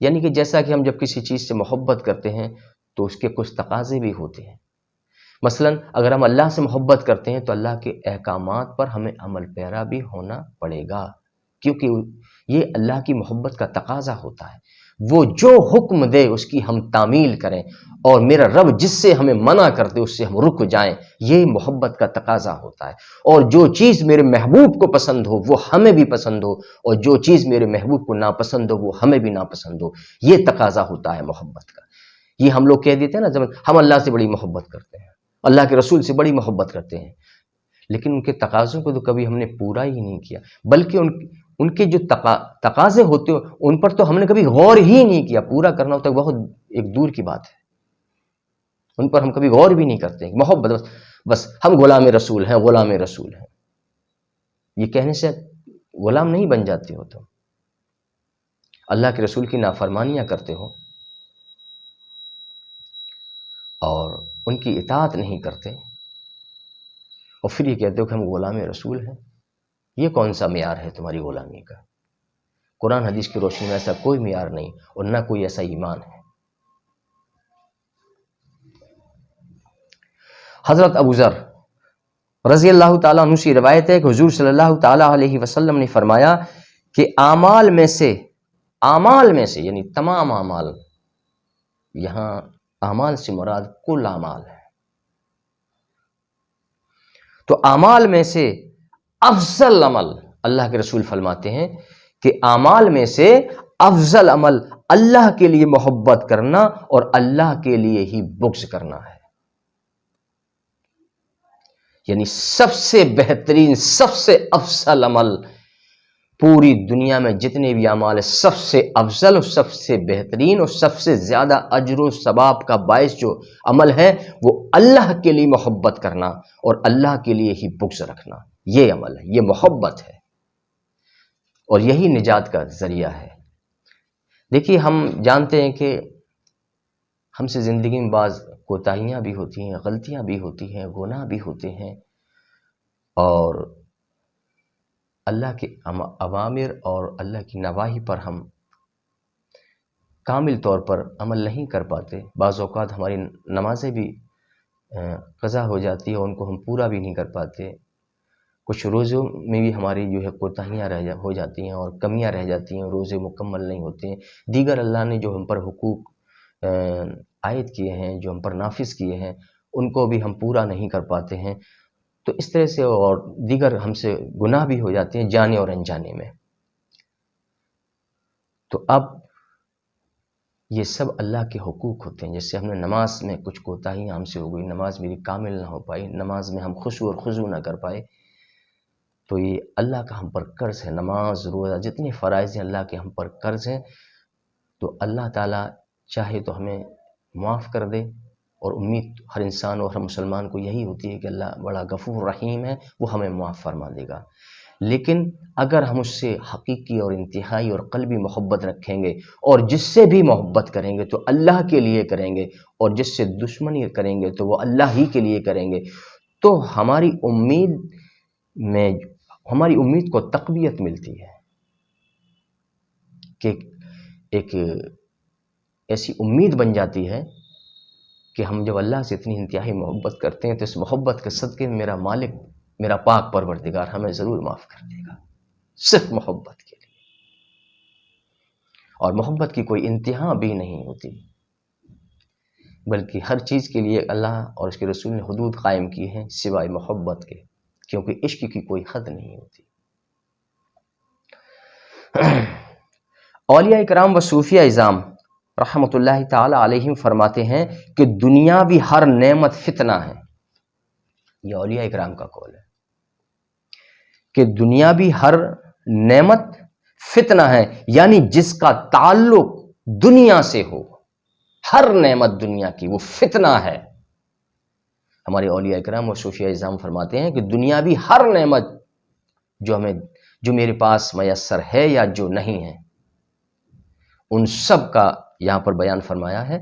یعنی کہ جیسا کہ ہم جب کسی چیز سے محبت کرتے ہیں تو اس کے کچھ تقاضے بھی ہوتے ہیں۔ مثلا اگر ہم اللہ سے محبت کرتے ہیں تو اللہ کے احکامات پر ہمیں عمل پیرا بھی ہونا پڑے گا، کیونکہ یہ اللہ کی محبت کا تقاضا ہوتا ہے۔ وہ جو حکم دے اس کی ہم تعمیل کریں، اور میرا رب جس سے ہمیں منع کر دے اس سے ہم رک جائیں، یہ محبت کا تقاضا ہوتا ہے۔ اور جو چیز میرے محبوب کو پسند ہو وہ ہمیں بھی پسند ہو، اور جو چیز میرے محبوب کو ناپسند ہو وہ ہمیں بھی ناپسند ہو، یہ تقاضا ہوتا ہے محبت کا۔ یہ ہم لوگ کہہ دیتے ہیں نا، جب ہم اللہ سے بڑی محبت کرتے ہیں، اللہ کے رسول سے بڑی محبت کرتے ہیں، لیکن ان کے تقاضوں کو تو کبھی ہم نے پورا ہی نہیں کیا، بلکہ ان کے جو تقاضے ہوتے ہیں ان پر تو ہم نے کبھی غور ہی نہیں کیا۔ پورا کرنا ہوتا ہے بہت ایک دور کی بات ہے، ان پر ہم کبھی غور بھی نہیں کرتے۔ محبت بس ہم غلام رسول ہیں، غلام رسول ہیں، یہ کہنے سے غلام نہیں بن جاتے ہو، تم اللہ کے رسول کی نافرمانیاں کرتے ہو اور ان کی اطاعت نہیں کرتے، اور پھر یہ کہتے ہو کہ ہم غلام رسول ہیں۔ یہ کون سا معیار ہے تمہاری غلامی کا؟ قرآن حدیث کی روشنی میں ایسا کوئی معیار نہیں، اور نہ کوئی ایسا ایمان ہے۔ حضرت ابو ذر رضی اللہ تعالیٰ عنہ سے روایت ہے کہ حضور صلی اللہ تعالیٰ علیہ وسلم نے فرمایا کہ اعمال میں سے یعنی تمام اعمال، یہاں اعمال سے مراد کل اعمال ہے، تو اعمال میں سے افضل عمل، اللہ کے رسول فرماتے ہیں کہ اعمال میں سے افضل عمل اللہ کے لیے محبت کرنا اور اللہ کے لیے ہی بغض کرنا ہے۔ یعنی سب سے بہترین، سب سے افضل عمل پوری دنیا میں جتنے بھی اعمال ہیں، سب سے افضل اور سب سے بہترین اور سب سے زیادہ اجر و ثواب کا باعث جو عمل ہے وہ اللہ کے لیے محبت کرنا اور اللہ کے لیے ہی بغض رکھنا۔ یہ عمل ہے، یہ محبت ہے، اور یہی نجات کا ذریعہ ہے۔ دیکھیے، ہم جانتے ہیں کہ ہم سے زندگی میں بعض کوتاہیاں بھی ہوتی ہیں، غلطیاں بھی ہوتی ہیں، گناہ بھی ہوتے ہیں، اور اللہ کے اوامر اور اللہ کی نواہی پر ہم کامل طور پر عمل نہیں کر پاتے۔ بعض اوقات ہماری نمازیں بھی قضا ہو جاتی ہے اور ان کو ہم پورا بھی نہیں کر پاتے۔ کچھ روزوں میں بھی ہماری جو ہے کوتاہیاں ہو جاتی ہیں اور کمیاں رہ جاتی ہیں، روزے مکمل نہیں ہوتے ہیں۔ دیگر اللہ نے جو ہم پر حقوق عائد کیے ہیں، جو ہم پر نافذ کیے ہیں، ان کو بھی ہم پورا نہیں کر پاتے ہیں۔ تو اس طرح سے اور دیگر ہم سے گناہ بھی ہو جاتے ہیں، جانے اور انجانے میں۔ تو اب یہ سب اللہ کے حقوق ہوتے ہیں۔ جیسے ہم نے نماز میں کچھ کوتاہیاں ہم سے ہو گئی، نماز میری کامل نہ ہو پائی، نماز میں ہم خشوع اور خضوع نہ کر پائے، تو یہ اللہ کا ہم پر قرض ہے۔ نماز، روزہ، جتنے فرائض ہیں اللہ کے ہم پر قرض ہیں، تو اللہ تعالیٰ چاہے تو ہمیں معاف کر دے، اور امید ہر انسان اور ہر مسلمان کو یہی ہوتی ہے کہ اللہ بڑا غفور رحیم ہے، وہ ہمیں معاف فرما دے گا۔ لیکن اگر ہم اس سے حقیقی اور انتہائی اور قلبی محبت رکھیں گے، اور جس سے بھی محبت کریں گے تو اللہ کے لیے کریں گے، اور جس سے دشمنی کریں گے تو وہ اللہ ہی کے لیے کریں گے، تو ہماری امید کو تقویت ملتی ہے، کہ ایک ایسی امید بن جاتی ہے کہ ہم جب اللہ سے اتنی انتہائی محبت کرتے ہیں تو اس محبت کے صدقے میں میرا مالک، میرا پاک پروردگار ہمیں ضرور معاف کر دے گا، صرف محبت کے لیے۔ اور محبت کی کوئی انتہا بھی نہیں ہوتی، بلکہ ہر چیز کے لیے اللہ اور اس کے رسول نے حدود قائم کی ہیں سوائے محبت کے، کیونکہ عشق کی کوئی حد نہیں ہوتی۔ اولیاء کرام و صوفیاء اعظام رحمۃ اللہ تعالی علیہم فرماتے ہیں کہ دنیاوی ہر نعمت فتنہ ہے۔ یہ اولیاء کرام کا قول ہے کہ دنیاوی ہر نعمت فتنہ ہے، یعنی جس کا تعلق دنیا سے ہو، ہر نعمت دنیا کی وہ فتنہ ہے۔ ہمارے اولیاء کرام و صوفیاء اعظام فرماتے ہیں کہ دنیاوی ہر نعمت جو میرے پاس میسر ہے یا جو نہیں ہے، ان سب کا یہاں پر بیان فرمایا ہے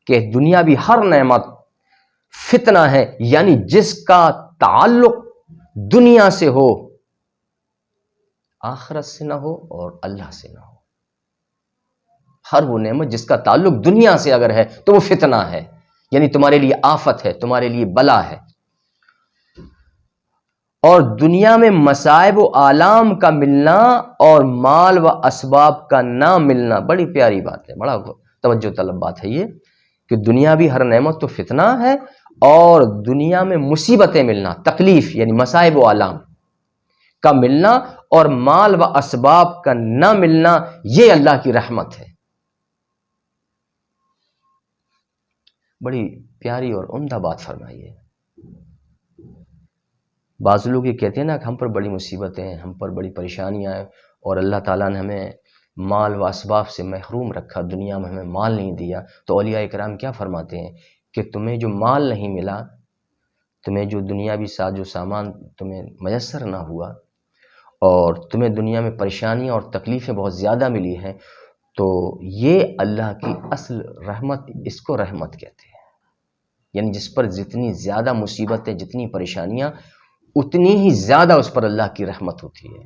کہ دنیاوی ہر نعمت فتنہ ہے، یعنی جس کا تعلق دنیا سے ہو، آخرت سے نہ ہو اور اللہ سے نہ ہو۔ ہر وہ نعمت جس کا تعلق دنیا سے اگر ہے تو وہ فتنہ ہے، یعنی تمہارے لیے آفت ہے، تمہارے لیے بلا ہے. اور دنیا میں مصائب و آلام کا ملنا اور مال و اسباب کا نہ ملنا بڑی پیاری بات ہے، بڑا توجہ طلب بات ہے یہ، کہ دنیا بھی ہر نعمت تو فتنہ ہے، اور دنیا میں مصیبتیں ملنا، تکلیف یعنی مصائب و آلام کا ملنا اور مال و اسباب کا نہ ملنا، یہ اللہ کی رحمت ہے. بڑی پیاری اور عمدہ بات فرمائی ہے. بعض لوگ یہ کہتے ہیں نا کہ ہم پر بڑی مصیبتیں ہیں، ہم پر بڑی پریشانیاں ہیں، اور اللہ تعالیٰ نے ہمیں مال و اسباب سے محروم رکھا، دنیا میں ہمیں مال نہیں دیا. تو اولیاء کرام کیا فرماتے ہیں کہ تمہیں جو مال نہیں ملا، تمہیں جو دنیاوی ساز و سامان تمہیں میسر نہ ہوا، اور تمہیں دنیا میں پریشانیاں اور تکلیفیں بہت زیادہ ملی ہیں، تو یہ اللہ کی اصل رحمت، اس کو رحمت کہتے ہیں. یعنی جس پر جتنی زیادہ مصیبتیں، جتنی پریشانیاں، اتنی ہی زیادہ اس پر اللہ کی رحمت ہوتی ہے.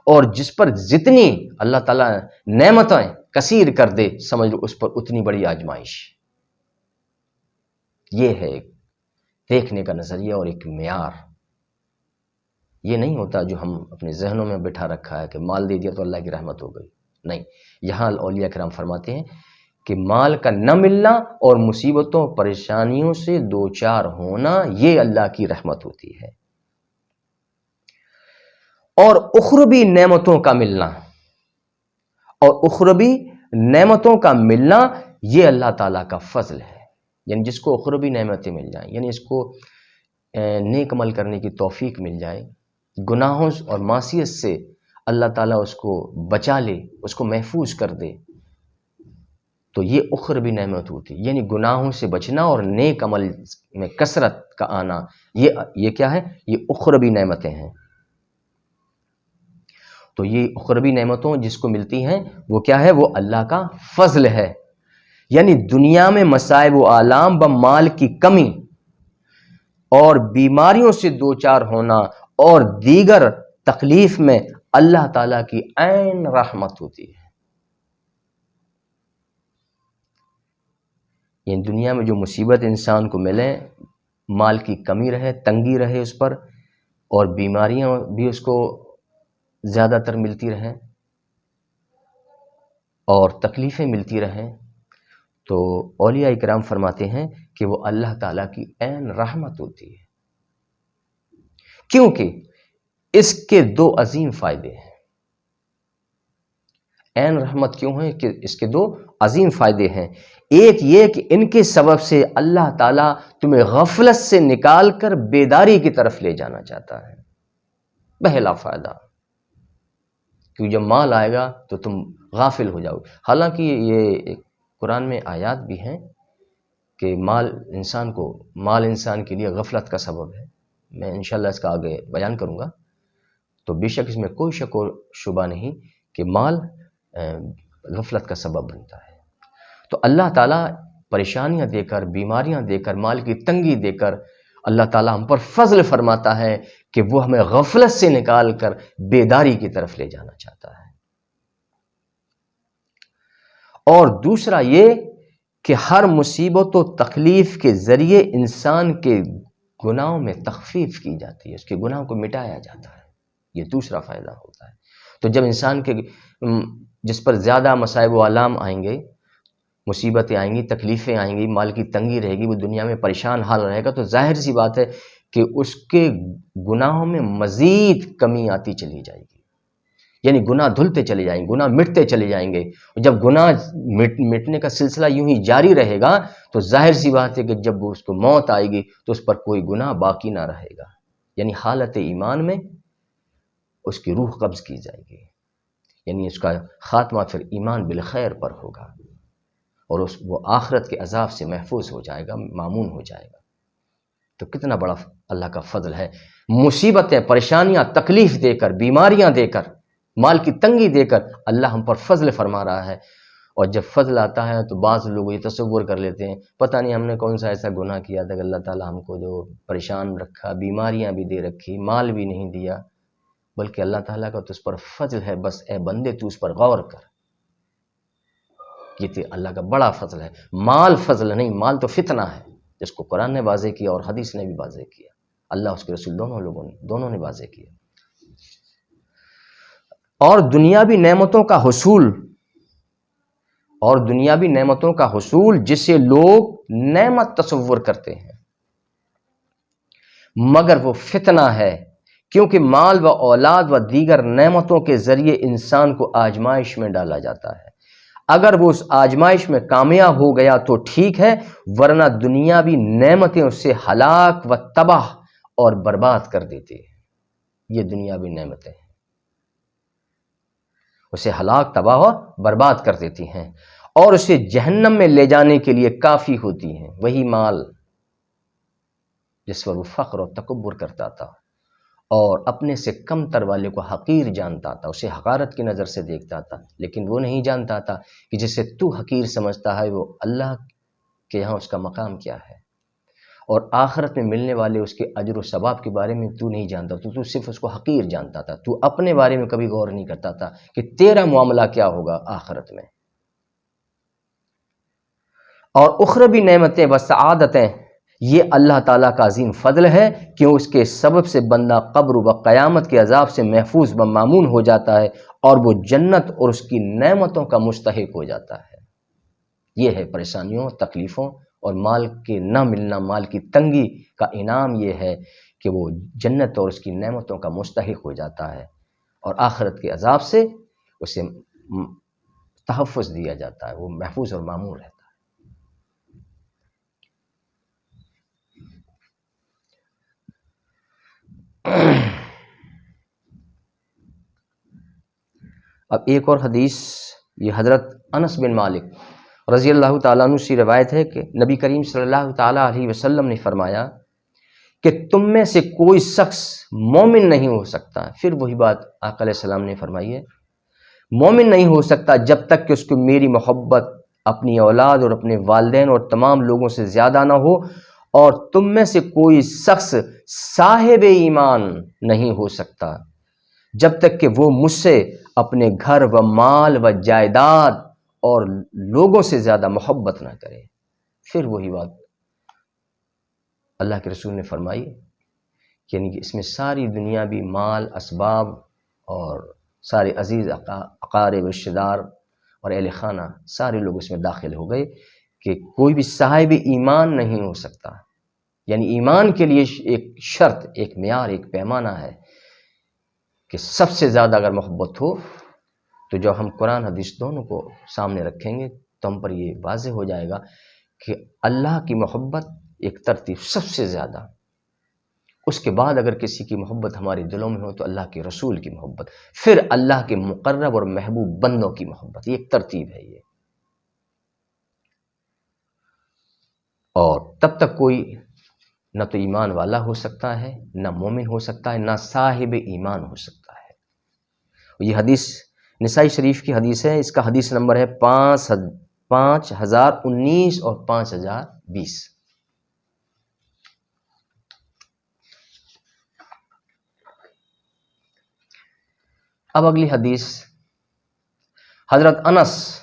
اور جس پر جتنی اللہ تعالیٰ نعمتیں کثیر کر دے، سمجھ لو اس پر اتنی بڑی آزمائش. یہ ہے ایک دیکھنے کا نظریہ اور ایک معیار. یہ نہیں ہوتا جو ہم اپنے ذہنوں میں بٹھا رکھا ہے کہ مال دے دیا تو اللہ کی رحمت ہو گئی. نہیں، یہاں اولیاء کرام فرماتے ہیں کہ مال کا نہ ملنا اور مصیبتوں پریشانیوں سے دوچار ہونا، یہ اللہ کی رحمت ہوتی ہے. اور اخروی نعمتوں کا ملنا، اور اخروی نعمتوں کا ملنا یہ اللہ تعالیٰ کا فضل ہے. یعنی جس کو اخروی نعمتیں مل جائیں، یعنی اس کو نیک عمل کرنے کی توفیق مل جائے، گناہوں اور معصیت سے اللہ تعالیٰ اس کو بچا لے، اس کو محفوظ کر دے، تو یہ اخروی نعمت ہوتی ہے. یعنی گناہوں سے بچنا اور نیک عمل میں کثرت کا آنا، یہ کیا ہے؟ یہ اخروی نعمتیں ہیں. تو یہ اخروی نعمتوں جس کو ملتی ہیں وہ کیا ہے؟ وہ اللہ کا فضل ہے. یعنی دنیا میں مصائب و آلام و مال کی کمی اور بیماریوں سے دوچار ہونا اور دیگر تکلیف میں اللہ تعالیٰ کی عین رحمت ہوتی ہے. یعنی دنیا میں جو مصیبت انسان کو ملے، مال کی کمی رہے، تنگی رہے اس پر، اور بیماریاں بھی اس کو زیادہ تر ملتی رہیں اور تکلیفیں ملتی رہیں، تو اولیاء کرام فرماتے ہیں کہ وہ اللہ تعالیٰ کی عین رحمت ہوتی ہے. کیونکہ اس کے دو عظیم فائدے ہیں. عین رحمت کیوں ہے؟ کہ اس کے دو عظیم فائدے ہیں. ایک یہ کہ ان کے سبب سے اللہ تعالیٰ تمہیں غفلت سے نکال کر بیداری کی طرف لے جانا چاہتا ہے. پہلا فائدہ، کیونکہ جب مال آئے گا تو تم غافل ہو جاؤ. حالانکہ یہ قرآن میں آیات بھی ہیں کہ مال انسان کے لیے غفلت کا سبب ہے. میں انشاءاللہ اس کا آگے بیان کروں گا. تو بے شک اس میں کوئی شک و شبہ نہیں کہ مال غفلت کا سبب بنتا ہے. تو اللہ تعالیٰ پریشانیاں دے کر، بیماریاں دے کر، مال کی تنگی دے کر اللہ تعالیٰ ہم پر فضل فرماتا ہے کہ وہ ہمیں غفلت سے نکال کر بیداری کی طرف لے جانا چاہتا ہے. اور دوسرا یہ کہ ہر مصیبت و تکلیف کے ذریعے انسان کے گناہوں میں تخفیف کی جاتی ہے، اس کے گناہوں کو مٹایا جاتا ہے. یہ دوسرا فائدہ ہوتا ہے. تو جب انسان کے جس پر زیادہ مصائب و آلام آئیں گے، مصیبتیں آئیں گی، تکلیفیں آئیں گی، مال کی تنگی رہے گی، وہ دنیا میں پریشان حال رہے گا، تو ظاہر سی بات ہے کہ اس کے گناہوں میں مزید کمی آتی چلی جائے گی. یعنی گناہ دھلتے چلے جائیں گے، گناہ مٹتے چلے جائیں گے. جب گناہ مٹنے کا سلسلہ یوں ہی جاری رہے گا تو ظاہر سی بات ہے کہ جب اس کو موت آئے گی تو اس پر کوئی گناہ باقی نہ رہے گا. یعنی حالت ایمان میں اس کی روح قبض کی جائے گی. یعنی اس کا خاتمہ پھر ایمان بالخیر پر ہوگا، اور وہ آخرت کے عذاب سے محفوظ ہو جائے گا، مامون ہو جائے گا. تو کتنا بڑا اللہ کا فضل ہے. مصیبتیں، پریشانیاں، تکلیف دے کر، بیماریاں دے کر، مال کی تنگی دے کر اللہ ہم پر فضل فرما رہا ہے. اور جب فضل آتا ہے تو بعض لوگ یہ تصور کر لیتے ہیں پتہ نہیں ہم نے کون سا ایسا گناہ کیا تھا کہ اللہ تعالیٰ ہم کو جو پریشان رکھا، بیماریاں بھی دے رکھی، مال بھی نہیں دیا. بلکہ اللہ تعالیٰ کا تو اس پر فضل ہے. بس اے بندے تو اس پر غور کر. یہ تو اللہ کا بڑا فضل ہے. مال فضل نہیں، مال تو فتنہ ہے، جس کو قرآن نے واضح کیا اور حدیث نے بھی واضح کیا، اللہ اس کے رسول دونوں نے واضح کیا. اور دنیاوی نعمتوں کا حصول جسے لوگ نعمت تصور کرتے ہیں، مگر وہ فتنہ ہے، کیونکہ مال و اولاد و دیگر نعمتوں کے ذریعے انسان کو آزمائش میں ڈالا جاتا ہے. اگر وہ اس آزمائش میں کامیاب ہو گیا تو ٹھیک ہے، ورنہ دنیاوی نعمتیں اسے ہلاک و تباہ اور برباد کر دیتی ہیں. یہ دنیاوی نعمتیں اسے ہلاک، تباہ اور برباد کر دیتی ہیں اور اسے جہنم میں لے جانے کے لیے کافی ہوتی ہیں. وہی مال جس پر وہ فخر اور تکبر کرتا تھا اور اپنے سے کم تر والے کو حقیر جانتا تھا، اسے حقارت کی نظر سے دیکھتا تھا، لیکن وہ نہیں جانتا تھا کہ جسے تو حقیر سمجھتا ہے وہ اللہ کے یہاں اس کا مقام کیا ہے، اور آخرت میں ملنے والے اس کے اجر و ثواب کے بارے میں تو نہیں جانتا. تو صرف اس کو حقیر جانتا تھا. تو اپنے بارے میں کبھی غور نہیں کرتا تھا کہ تیرا معاملہ کیا ہوگا آخرت میں. اور اخروی نعمتیں و سعادتیں یہ اللہ تعالیٰ کا عظیم فضل ہے کہ اس کے سبب سے بندہ قبر و قیامت کے عذاب سے محفوظ و مامون ہو جاتا ہے اور وہ جنت اور اس کی نعمتوں کا مستحق ہو جاتا ہے. یہ ہے پریشانیوں، تکلیفوں اور مال کے نہ ملنا، مال کی تنگی کا انعام یہ ہے کہ وہ جنت اور اس کی نعمتوں کا مستحق ہو جاتا ہے اور آخرت کے عذاب سے اسے تحفظ دیا جاتا ہے، وہ محفوظ اور مامون رہتا ہے. اب ایک اور حدیث، یہ حضرت انس بن مالک رضی اللہ تعالیٰ عنہ سے روایت ہے کہ نبی کریم صلی اللہ تعالیٰ علیہ وسلم نے فرمایا کہ تم میں سے کوئی شخص مومن نہیں ہو سکتا. پھر وہی بات آقا علیہ السلام نے فرمائی ہے، مومن نہیں ہو سکتا جب تک کہ اس کو میری محبت اپنی اولاد اور اپنے والدین اور تمام لوگوں سے زیادہ نہ ہو، اور تم میں سے کوئی شخص صاحب ایمان نہیں ہو سکتا جب تک کہ وہ مجھ سے اپنے گھر و مال و جائیداد اور لوگوں سے زیادہ محبت نہ کرے. پھر وہی بات اللہ کے رسول نے فرمائی، یعنی کہ اس میں ساری دنیاوی مال، اسباب اور سارے عزیز اقارب، رشتہ دار اور اہل خانہ سارے لوگ اس میں داخل ہو گئے کہ کوئی بھی صاحب ایمان نہیں ہو سکتا. یعنی ایمان کے لیے ایک شرط، ایک معیار، ایک پیمانہ ہے کہ سب سے زیادہ اگر محبت ہو تو جب ہم قرآن حدیث دونوں کو سامنے رکھیں گے تو ہم پر یہ واضح ہو جائے گا کہ اللہ کی محبت ایک ترتیب سب سے زیادہ، اس کے بعد اگر کسی کی محبت ہمارے دلوں میں ہو تو اللہ کے رسول کی محبت، پھر اللہ کے مقرب اور محبوب بندوں کی محبت. یہ ایک ترتیب ہے یہ. اور تب تک کوئی نہ تو ایمان والا ہو سکتا ہے، نہ مومن ہو سکتا ہے، نہ صاحب ایمان ہو سکتا ہے. یہ حدیث نسائی شریف کی حدیث ہے. اس کا حدیث نمبر ہے 5019 اور 5020. اب اگلی حدیث حضرت انس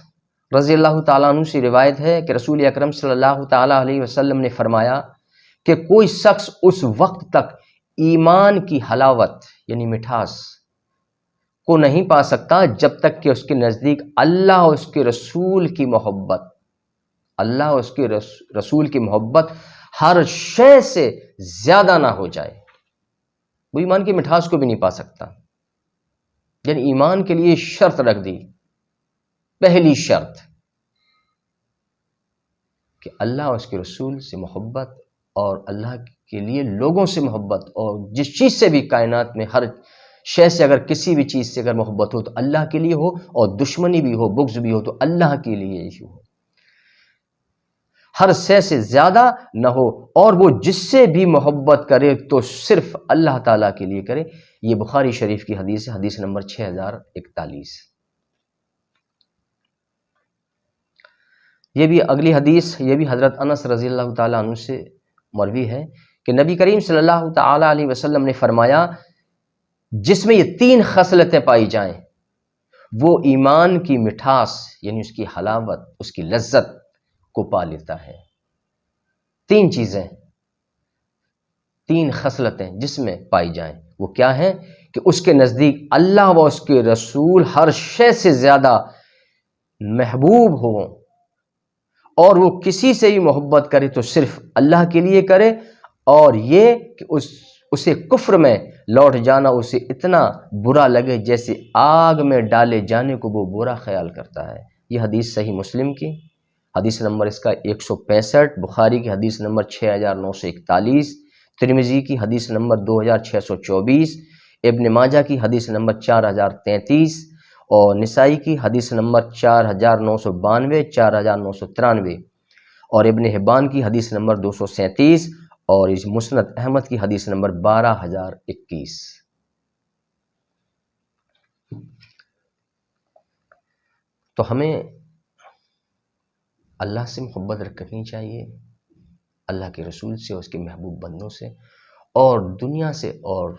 رضی اللہ تعالیٰ عنہ سے روایت ہے کہ رسول اکرم صلی اللہ تعالیٰ علیہ وسلم نے فرمایا کہ کوئی شخص اس وقت تک ایمان کی حلاوت یعنی مٹھاس کو نہیں پا سکتا جب تک کہ اس کے نزدیک اللہ اور اس کے رسول کی محبت، اللہ اور اس کے رسول کی محبت ہر شے سے زیادہ نہ ہو جائے. وہ ایمان کی مٹھاس کو بھی نہیں پا سکتا. یعنی ایمان کے لیے شرط رکھ دی، پہلی شرط کہ اللہ اور اس کے رسول سے محبت اور اللہ کے لیے لوگوں سے محبت، اور جس چیز سے بھی کائنات میں ہر شے سے اگر کسی بھی چیز سے اگر محبت ہو تو اللہ کے لیے ہو، اور دشمنی بھی ہو، بغض بھی ہو تو اللہ کے لیے ہی ہو، ہر شے سے زیادہ نہ ہو، اور وہ جس سے بھی محبت کرے تو صرف اللہ تعالیٰ کے لیے کرے. یہ بخاری شریف کی حدیث ہے، حدیث نمبر 6041. یہ بھی اگلی حدیث، یہ بھی حضرت انس رضی اللہ تعالیٰ عنہ سے مروی ہے کہ نبی کریم صلی اللہ تعالیٰ علیہ وسلم نے فرمایا جس میں یہ 3 خصلتیں پائی جائیں وہ ایمان کی مٹھاس یعنی اس کی حلاوت، اس کی لذت کو پا لیتا ہے۔ تین چیزیں، تین خصلتیں جس میں پائی جائیں، وہ کیا ہیں کہ اس کے نزدیک اللہ و اس کے رسول ہر شے سے زیادہ محبوب ہوں، اور وہ کسی سے بھی محبت کرے تو صرف اللہ کے لیے کرے، اور یہ کہ اسے کفر میں لوٹ جانا اسے اتنا برا لگے جیسے آگ میں ڈالے جانے کو وہ برا خیال کرتا ہے۔ یہ حدیث صحیح مسلم کی حدیث نمبر اس کا 165، بخاری کی حدیث نمبر 6941، ترمذی کی حدیث نمبر 2624، ابن ماجہ کی حدیث نمبر 4033، اور نسائی کی حدیث نمبر 4992، 4993، اور ابن حبان کی حدیث نمبر 237، اور اس مسند احمد کی حدیث نمبر 12021۔ تو ہمیں اللہ سے محبت رکھنی چاہیے، اللہ کے رسول سے، اس کے محبوب بندوں سے، اور دنیا سے اور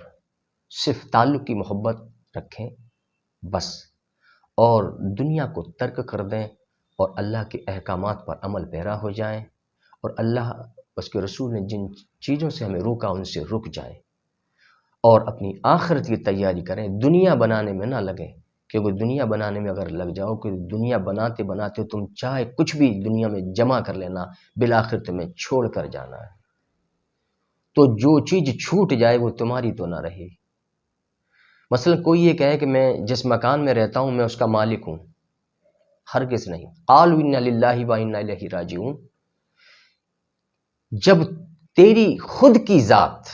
صرف تعلق کی محبت رکھیں بس، اور دنیا کو ترک کر دیں اور اللہ کے احکامات پر عمل پیرا ہو جائیں، اور اللہ اس کے رسول نے جن چیزوں سے ہمیں روکا ان سے رک جائیں، اور اپنی آخرت کی تیاری کریں، دنیا بنانے میں نہ لگیں، کیونکہ دنیا بنانے میں اگر لگ جاؤ کہ دنیا بناتے بناتے تم چاہے کچھ بھی دنیا میں جمع کر لینا، بالآخر تمہیں چھوڑ کر جانا ہے، تو جو چیز چھوٹ جائے وہ تمہاری تو نہ رہے۔ مثلا کوئی یہ کہے کہ میں جس مکان میں رہتا ہوں میں اس کا مالک ہوں، ہرگز نہیں۔ قالوا انا للہ وانا الیہ راجعون۔ جب تیری خود کی ذات،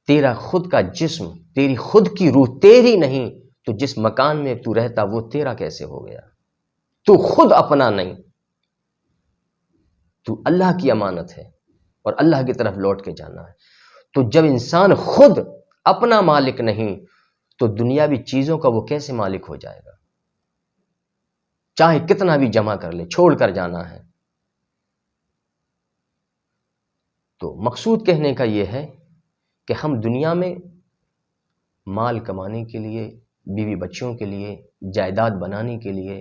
تیرا خود کا جسم، تیری خود کی روح تیری نہیں، تو جس مکان میں تو رہتا وہ تیرا کیسے ہو گیا؟ تو خود اپنا نہیں، تو اللہ کی امانت ہے اور اللہ کی طرف لوٹ کے جانا ہے۔ تو جب انسان خود اپنا مالک نہیں تو دنیاوی چیزوں کا وہ کیسے مالک ہو جائے گا؟ چاہے کتنا بھی جمع کر لے، چھوڑ کر جانا ہے۔ تو مقصود کہنے کا یہ ہے کہ ہم دنیا میں مال کمانے کے لیے، بیوی بچوں کے لیے، جائیداد بنانے کے لیے،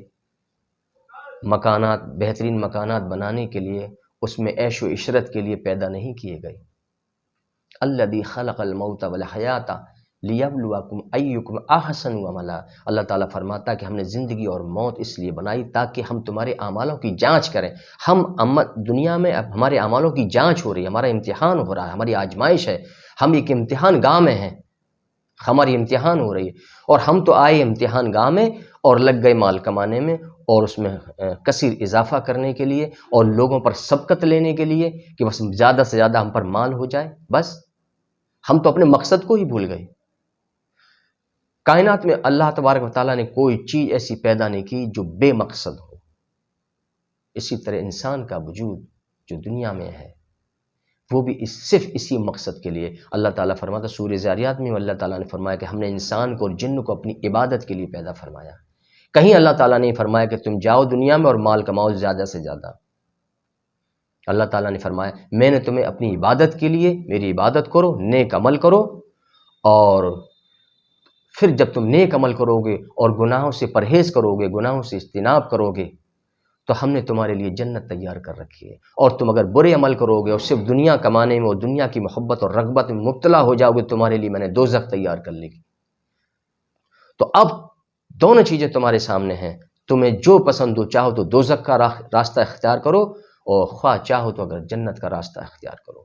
مکانات، بہترین مکانات بنانے کے لیے، اس میں عیش و عشرت کے لیے پیدا نہیں کیے گئے۔ الذی خلق الموت والحیات لیبلوکم ایکم احسن عملا۔ اللہ تعالیٰ فرماتا ہے کہ ہم نے زندگی اور موت اس لیے بنائی تاکہ ہم تمہارے اعمالوں کی جانچ کریں۔ ہم دنیا میں اب ہمارے اعمالوں کی جانچ ہو رہی ہے، ہمارا امتحان ہو رہا ہے، ہماری آزمائش ہے، ہم ایک امتحان گاہ میں ہیں، ہماری امتحان ہو رہی ہے، اور ہم تو آئے امتحان گاہ میں اور لگ گئے مال کمانے میں اور اس میں کثیر اضافہ کرنے کے لیے اور لوگوں پر سبقت لینے کے لیے کہ بس زیادہ سے زیادہ ہم پر مال ہو جائے۔ بس ہم تو اپنے مقصد کو ہی بھول گئے۔ کائنات میں اللہ تبارک و تعالیٰ نے کوئی چیز ایسی پیدا نہیں کی جو بے مقصد ہو۔ اسی طرح انسان کا وجود جو دنیا میں ہے وہ بھی صرف اسی مقصد کے لیے۔ اللہ تعالیٰ فرماتا سورہ ذاریات میں، اللہ تعالیٰ نے فرمایا کہ ہم نے انسان کو اور جن کو اپنی عبادت کے لیے پیدا فرمایا۔ کہیں اللہ تعالیٰ نے فرمایا کہ تم جاؤ دنیا میں اور مال کماؤ زیادہ سے زیادہ۔ اللہ تعالیٰ نے فرمایا میں نے تمہیں اپنی عبادت کے لیے، میری عبادت کرو، نیک عمل کرو، اور پھر جب تم نیک عمل کرو گے اور گناہوں سے پرہیز کرو گے، گناہوں سے اجتناب کرو گے، تو ہم نے تمہارے لیے جنت تیار کر رکھی ہے۔ اور تم اگر برے عمل کرو گے اور صرف دنیا کمانے میں اور دنیا کی محبت اور رغبت میں مبتلا ہو جاؤ گے، تمہارے لیے میں نے دوزخ تیار کر لی۔ تو اب دونوں چیزیں تمہارے سامنے ہیں، تمہیں جو پسند ہو، چاہو تو دوزخ کا راستہ اختیار کرو، اور خواہ چاہو تو اگر جنت کا راستہ اختیار کرو۔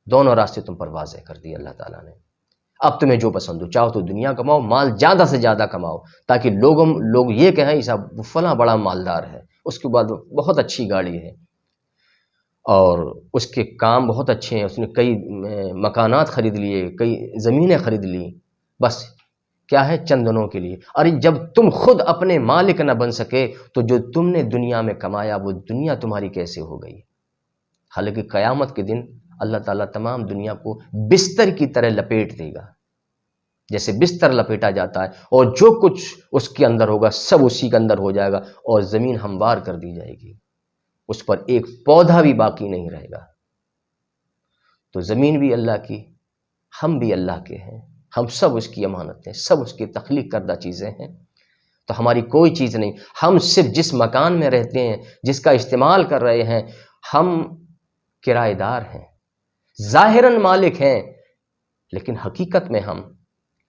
دونوں راستے تم پر واضح کر دیے اللہ تعالیٰ نے۔ اب تمہیں جو پسند ہو، چاہو تو دنیا کماؤ، مال زیادہ سے زیادہ کماؤ، تاکہ لوگ یہ کہیں صاحب فلاں بڑا مالدار ہے، اس کے بعد بہت اچھی گاڑی ہے اور اس کے کام بہت اچھے ہیں، اس نے کئی مکانات خرید لیے، کئی زمینیں خرید لی، بس کیا ہے چند دنوں کے لیے۔ اور جب تم خود اپنے مالک نہ بن سکے تو جو تم نے دنیا میں کمایا وہ دنیا تمہاری کیسے ہو گئی؟ حالانکہ قیامت کے دن اللہ تعالیٰ تمام دنیا کو بستر کی طرح لپیٹ دے گا، جیسے بستر لپیٹا جاتا ہے، اور جو کچھ اس کے اندر ہوگا سب اسی کے اندر ہو جائے گا، اور زمین ہموار کر دی جائے گی، اس پر ایک پودا بھی باقی نہیں رہے گا۔ تو زمین بھی اللہ کی، ہم بھی اللہ کے ہیں، ہم سب اس کی امانت ہیں، سب اس کی تخلیق کردہ چیزیں ہیں، تو ہماری کوئی چیز نہیں. ہم صرف جس مکان میں رہتے ہیں، جس کا استعمال کر رہے ہیں، ہم کرایہ دار ہیں. ظاہراً مالک ہیں لیکن حقیقت میں ہم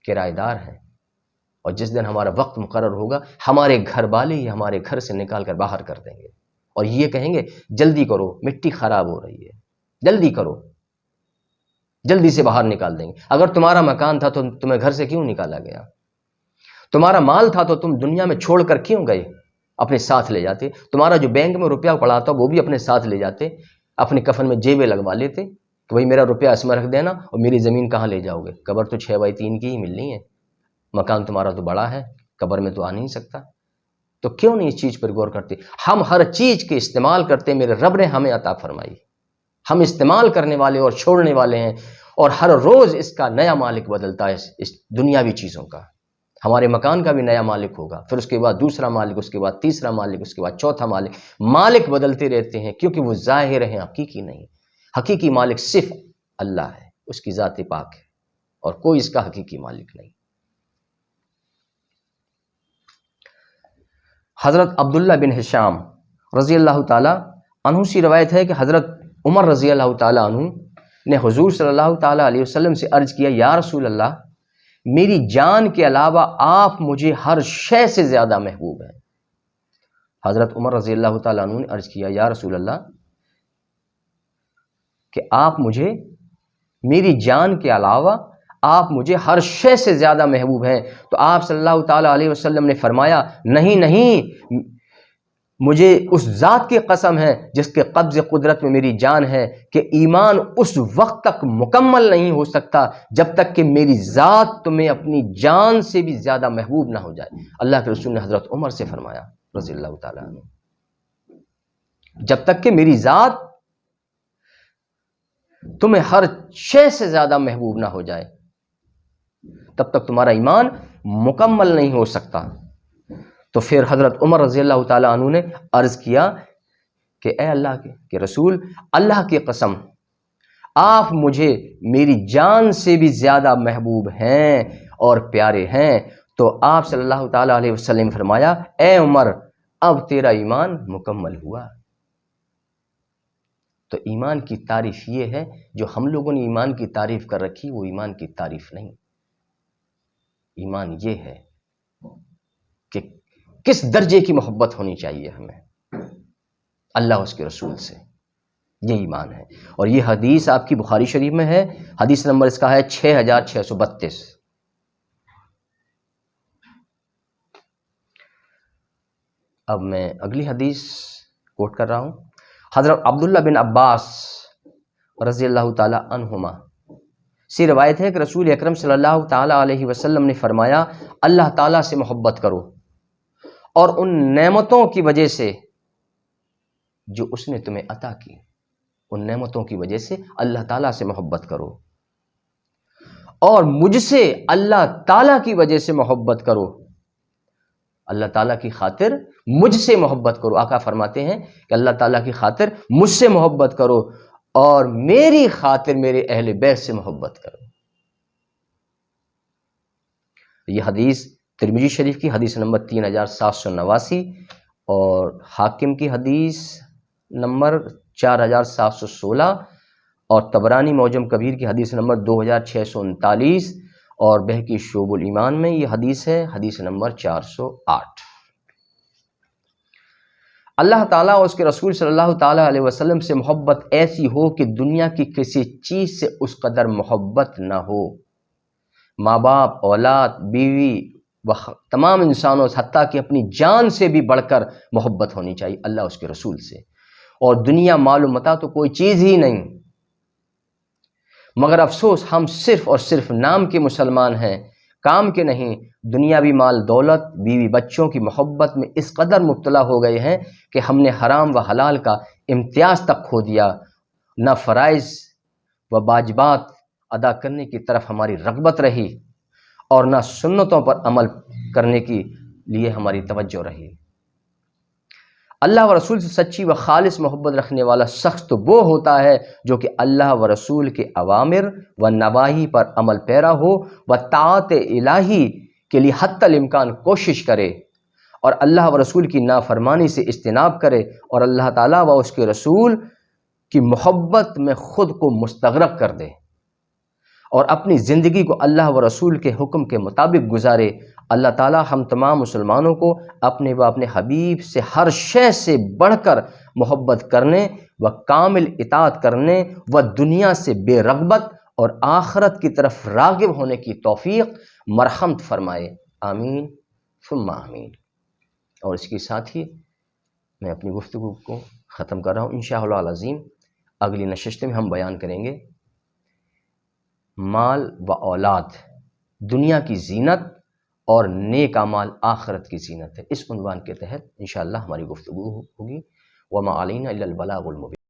کرایہ دار ہیں. اور جس دن ہمارا وقت مقرر ہوگا، ہمارے گھر والے ہی ہمارے گھر سے نکال کر باہر کر دیں گے اور یہ کہیں گے جلدی کرو، مٹی خراب ہو رہی ہے، جلدی کرو، جلدی سے باہر نکال دیں گے. اگر تمہارا مکان تھا تو تمہیں گھر سے کیوں نکالا گیا؟ تمہارا مال تھا تو تم دنیا میں چھوڑ کر کیوں گئے؟ اپنے ساتھ لے جاتے. تمہارا جو بینک میں روپیہ پڑا تھا وہ بھی اپنے ساتھ لے جاتے، اپنے کفن میں جیبیں لگوا لیتے کہ بھائی میرا روپیہ اس میں رکھ دینا، اور میری زمین کہاں لے جاؤ گے؟ قبر تو 6x3 کی ہی ملنی ہے، مکان تمہارا تو بڑا ہے، قبر میں تو آ نہیں سکتا. تو کیوں نہیں اس چیز پر غور کرتے؟ ہم ہر چیز کے استعمال کرتے، میرے رب نے ہمیں عطا فرمائی. ہم استعمال کرنے والے اور چھوڑنے والے ہیں، اور ہر روز اس کا نیا مالک بدلتا ہے. اس دنیاوی چیزوں کا، ہمارے مکان کا بھی نیا مالک ہوگا، پھر اس کے بعد دوسرا مالک، اس کے بعد تیسرا مالک، اس کے بعد چوتھا مالک. مالک بدلتے رہتے ہیں کیونکہ وہ ظاہر ہیں، حقیقی نہیں. حقیقی مالک صرف اللہ ہے، اس کی ذات پاک ہے، اور کوئی اس کا حقیقی مالک نہیں. حضرت عبداللہ بن ہشام رضی اللہ تعالی عنہ سے روایت ہے کہ حضرت عمر رضی اللہ تعالی عنہ نے حضور صلی اللہ تعالی علیہ وسلم سے عرض کیا، یا رسول اللہ، میری جان کے علاوہ آپ مجھے ہر شے سے زیادہ محبوب ہیں. حضرت عمر رضی اللہ تعالی عنہ نے عرض کیا، یا رسول اللہ، کہ آپ مجھے، میری جان کے علاوہ آپ مجھے ہر شے سے زیادہ محبوب ہیں. تو آپ صلی اللہ تعالی علیہ وسلم نے فرمایا، نہیں نہیں، مجھے اس ذات کی قسم ہے جس کے قبض قدرت میں میری جان ہے کہ ایمان اس وقت تک مکمل نہیں ہو سکتا جب تک کہ میری ذات تمہیں اپنی جان سے بھی زیادہ محبوب نہ ہو جائے. اللہ کے رسول نے حضرت عمر سے فرمایا رضی اللہ تعالیٰ عنہ، جب تک کہ میری ذات تمہیں ہر شے سے زیادہ محبوب نہ ہو جائے تب تک تمہارا ایمان مکمل نہیں ہو سکتا. تو پھر حضرت عمر رضی اللہ تعالیٰ عنہ نے عرض کیا کہ اے اللہ کے رسول، اللہ کی قسم، آپ مجھے میری جان سے بھی زیادہ محبوب ہیں اور پیارے ہیں. تو آپ صلی اللہ تعالیٰ علیہ وسلم فرمایا، اے عمر، اب تیرا ایمان مکمل ہوا. تو ایمان کی تعریف یہ ہے، جو ہم لوگوں نے ایمان کی تعریف کر رکھی وہ ایمان کی تعریف نہیں. ایمان یہ ہے کہ کس درجے کی محبت ہونی چاہیے ہمیں اللہ اس کے رسول سے، یہ ایمان ہے. اور یہ حدیث آپ کی بخاری شریف میں ہے، حدیث نمبر اس کا ہے 6632. اب میں اگلی حدیث کوٹ کر رہا ہوں. حضرت عبداللہ بن عباس رضی اللہ تعالی عنہما سے روایت ہے کہ رسول اکرم صلی اللہ تعالی علیہ وسلم نے فرمایا، اللہ تعالیٰ سے محبت کرو اور ان نعمتوں کی وجہ سے جو اس نے تمہیں عطا کی، ان نعمتوں کی وجہ سے اللہ تعالیٰ سے محبت کرو، اور مجھ سے اللہ تعالیٰ کی وجہ سے محبت کرو. اللہ تعالیٰ کی خاطر مجھ سے محبت کرو. آقا فرماتے ہیں کہ اللہ تعالیٰ کی خاطر مجھ سے محبت کرو اور میری خاطر میرے اہل بیت سے محبت کرو. یہ حدیث ترمذی شریف کی حدیث نمبر 3789 اور حاکم کی حدیث نمبر 4716 اور طبرانی معجم کبیر کی حدیث نمبر 2639 اور بہقی شعب الایمان میں یہ حدیث ہے، حدیث نمبر 408. اللہ تعالیٰ اور اس کے رسول صلی اللہ تعالیٰ علیہ وسلم سے محبت ایسی ہو کہ دنیا کی کسی چیز سے اس قدر محبت نہ ہو. ماں باپ، اولاد، بیوی و تمام انسانوں سے، حتیٰ کہ اپنی جان سے بھی بڑھ کر محبت ہونی چاہیے اللہ اس کے رسول سے. اور دنیا مال و متاع تو کوئی چیز ہی نہیں، مگر افسوس ہم صرف اور صرف نام کے مسلمان ہیں، کام کے نہیں. دنیاوی مال دولت، بیوی بچوں کی محبت میں اس قدر مبتلا ہو گئے ہیں کہ ہم نے حرام و حلال کا امتیاز تک کھو دیا. نہ فرائض و واجبات ادا کرنے کی طرف ہماری رغبت رہی اور نہ سنتوں پر عمل کرنے کے لیے ہماری توجہ رہی. اللہ و رسول سے سچی و خالص محبت رکھنے والا شخص تو وہ ہوتا ہے جو کہ اللہ و رسول کے اوامر و نواہی پر عمل پیرا ہو و طاعت الہی کے لیے حتی الامکان کوشش کرے، اور اللہ و رسول کی نافرمانی سے اجتناب کرے، اور اللہ تعالیٰ و اس کے رسول کی محبت میں خود کو مستغرق کر دے، اور اپنی زندگی کو اللہ و رسول کے حکم کے مطابق گزارے۔ اللہ تعالیٰ ہم تمام مسلمانوں کو اپنے و اپنے حبیب سے ہر شے سے بڑھ کر محبت کرنے و کامل اطاعت کرنے و دنیا سے بے رغبت اور آخرت کی طرف راغب ہونے کی توفیق مرحمت فرمائے، آمین ثم آمین۔ اور اس کے ساتھ ہی میں اپنی گفتگو کو ختم کر رہا ہوں۔ انشاءاللہ العظیم اگلی نشست میں ہم بیان کریں گے مال و اولاد دنیا کی زینت اور نیک اعمال آخرت کی زینت ہے۔ اس عنوان کے تحت انشاءاللہ ہماری گفتگو ہوگی۔ وما علینا الا البلاغ المبین۔